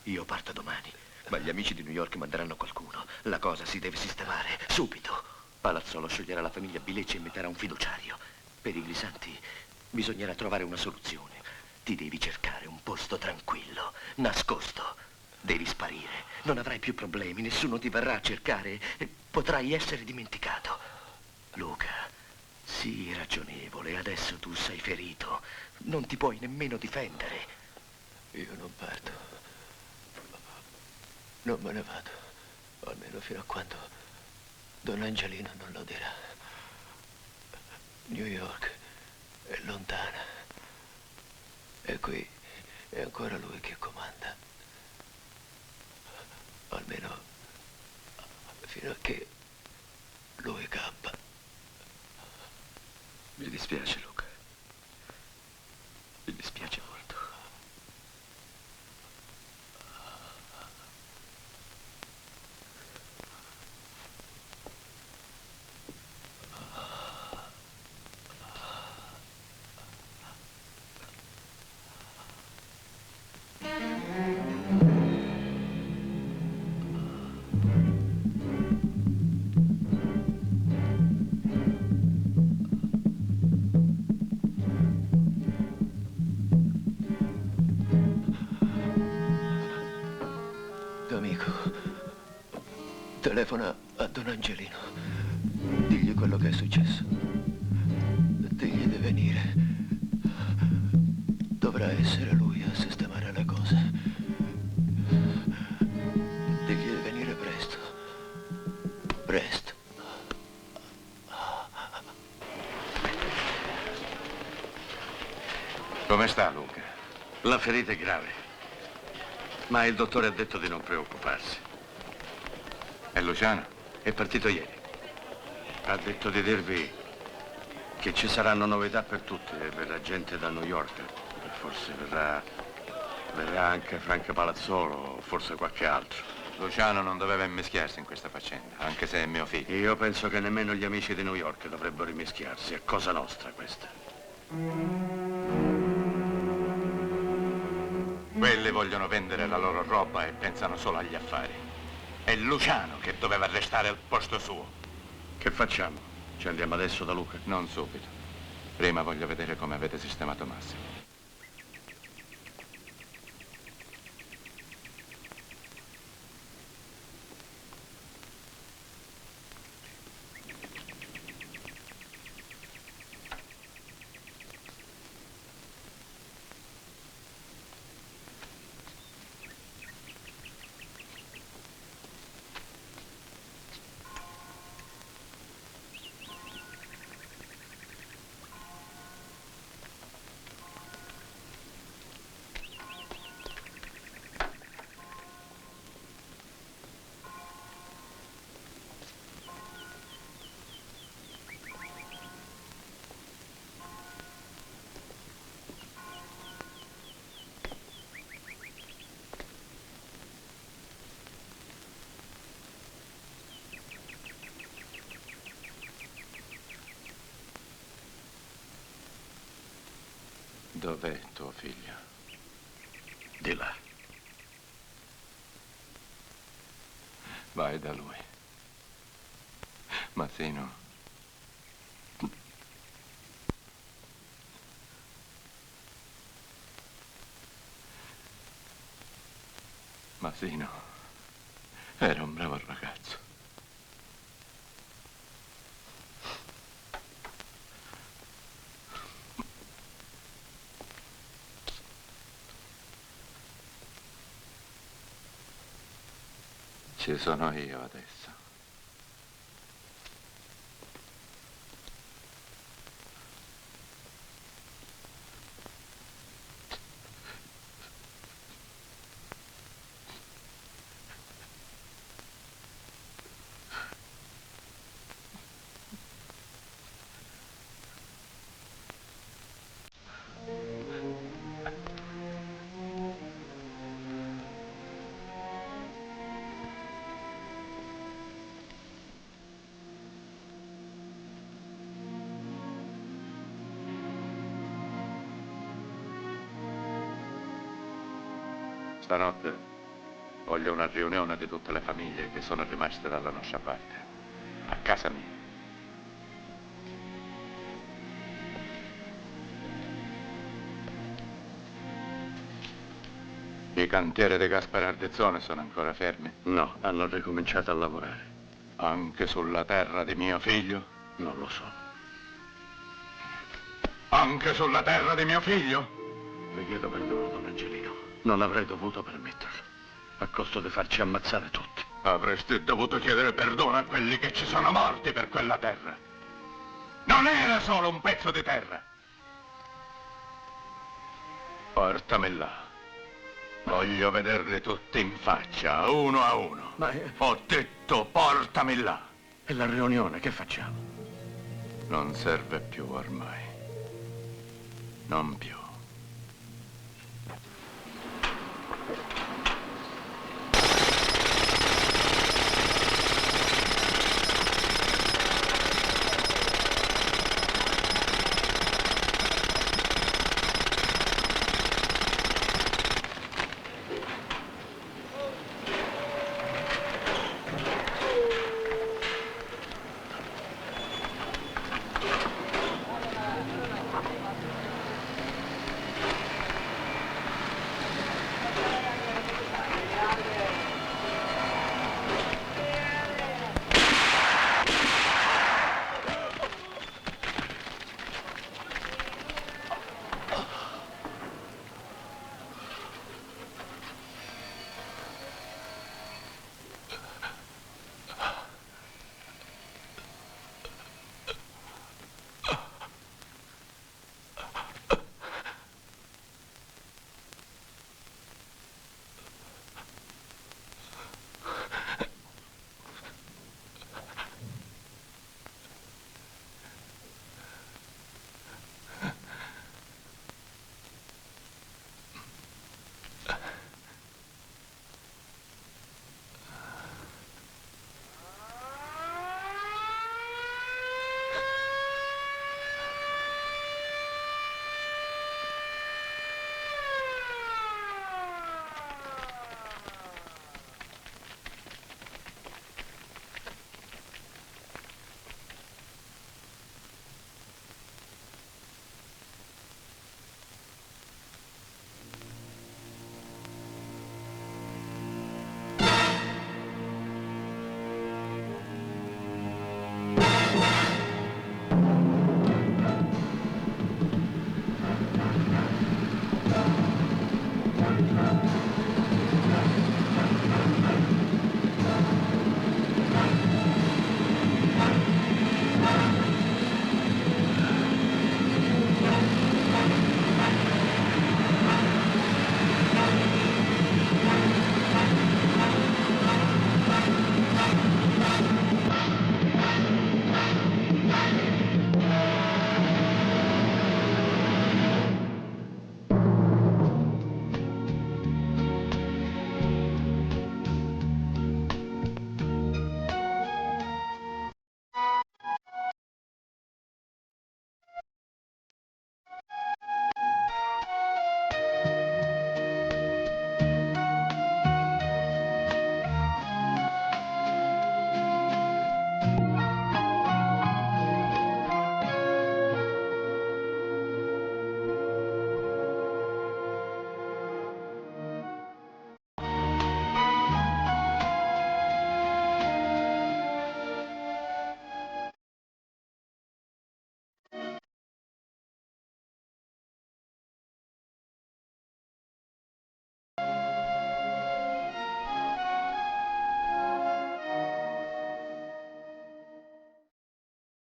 Io parto domani, ma gli amici di New York manderanno qualcuno. La cosa si deve sistemare, subito. Palazzolo scioglierà la famiglia Bilecci e metterà un fiduciario. Per i Grisanti bisognerà trovare una soluzione. Ti devi cercare un posto tranquillo, nascosto. Devi sparire, non avrai più problemi, nessuno ti verrà a cercare e potrai essere dimenticato. Luca, sii ragionevole, adesso tu sei ferito, non ti puoi nemmeno difendere. Io non parto. Non me ne vado, almeno fino a quando Don Angelino non lo dirà. New York è lontana e qui è ancora lui che comanda. Almeno fino a che lui campa. Mi dispiace, Luca. Mi dispiace molto. Telefona a Don Angelino. Digli quello che è successo. Digli di venire. Dovrà essere lui a sistemare le cose. Digli di venire presto. Presto. Come sta, Luca? La ferita è grave, ma il dottore ha detto di non preoccuparsi. E Luciano? È partito ieri. Ha detto di dirvi che ci saranno novità per tutti e verrà gente da New York. E forse verrà anche Franca Palazzolo o forse qualche altro. Luciano non doveva immischiarsi in questa faccenda, anche se è mio figlio. Io penso che nemmeno gli amici di New York dovrebbero immischiarsi. È cosa nostra questa. Quelli vogliono vendere la loro roba e pensano solo agli affari. È Luciano che doveva restare al posto suo. Che facciamo? Ci andiamo adesso da Luca? Non subito. Prima voglio vedere come avete sistemato Massimo. Dov'è tuo figlio? Di là. Vai da lui. Massino. Massino era un bravo ragazzo. Ci sono io adesso. Stanotte voglio una riunione di tutte le famiglie che sono rimaste dalla nostra parte, a casa mia. I cantieri di Gaspare Ardezzone sono ancora fermi? No, hanno ricominciato a lavorare. Anche sulla terra di mio figlio? Non lo so. Anche sulla terra di mio figlio? Le chiedo perdono, Don Angelino. Non avrei dovuto permetterlo, a costo di farci ammazzare tutti. Avresti dovuto chiedere perdono a quelli che ci sono morti per quella terra. Non era solo un pezzo di terra. Portami là. Voglio vederli tutti in faccia, uno a uno. Ma ho detto portami là. E la riunione, che facciamo? Non serve più ormai. Non più.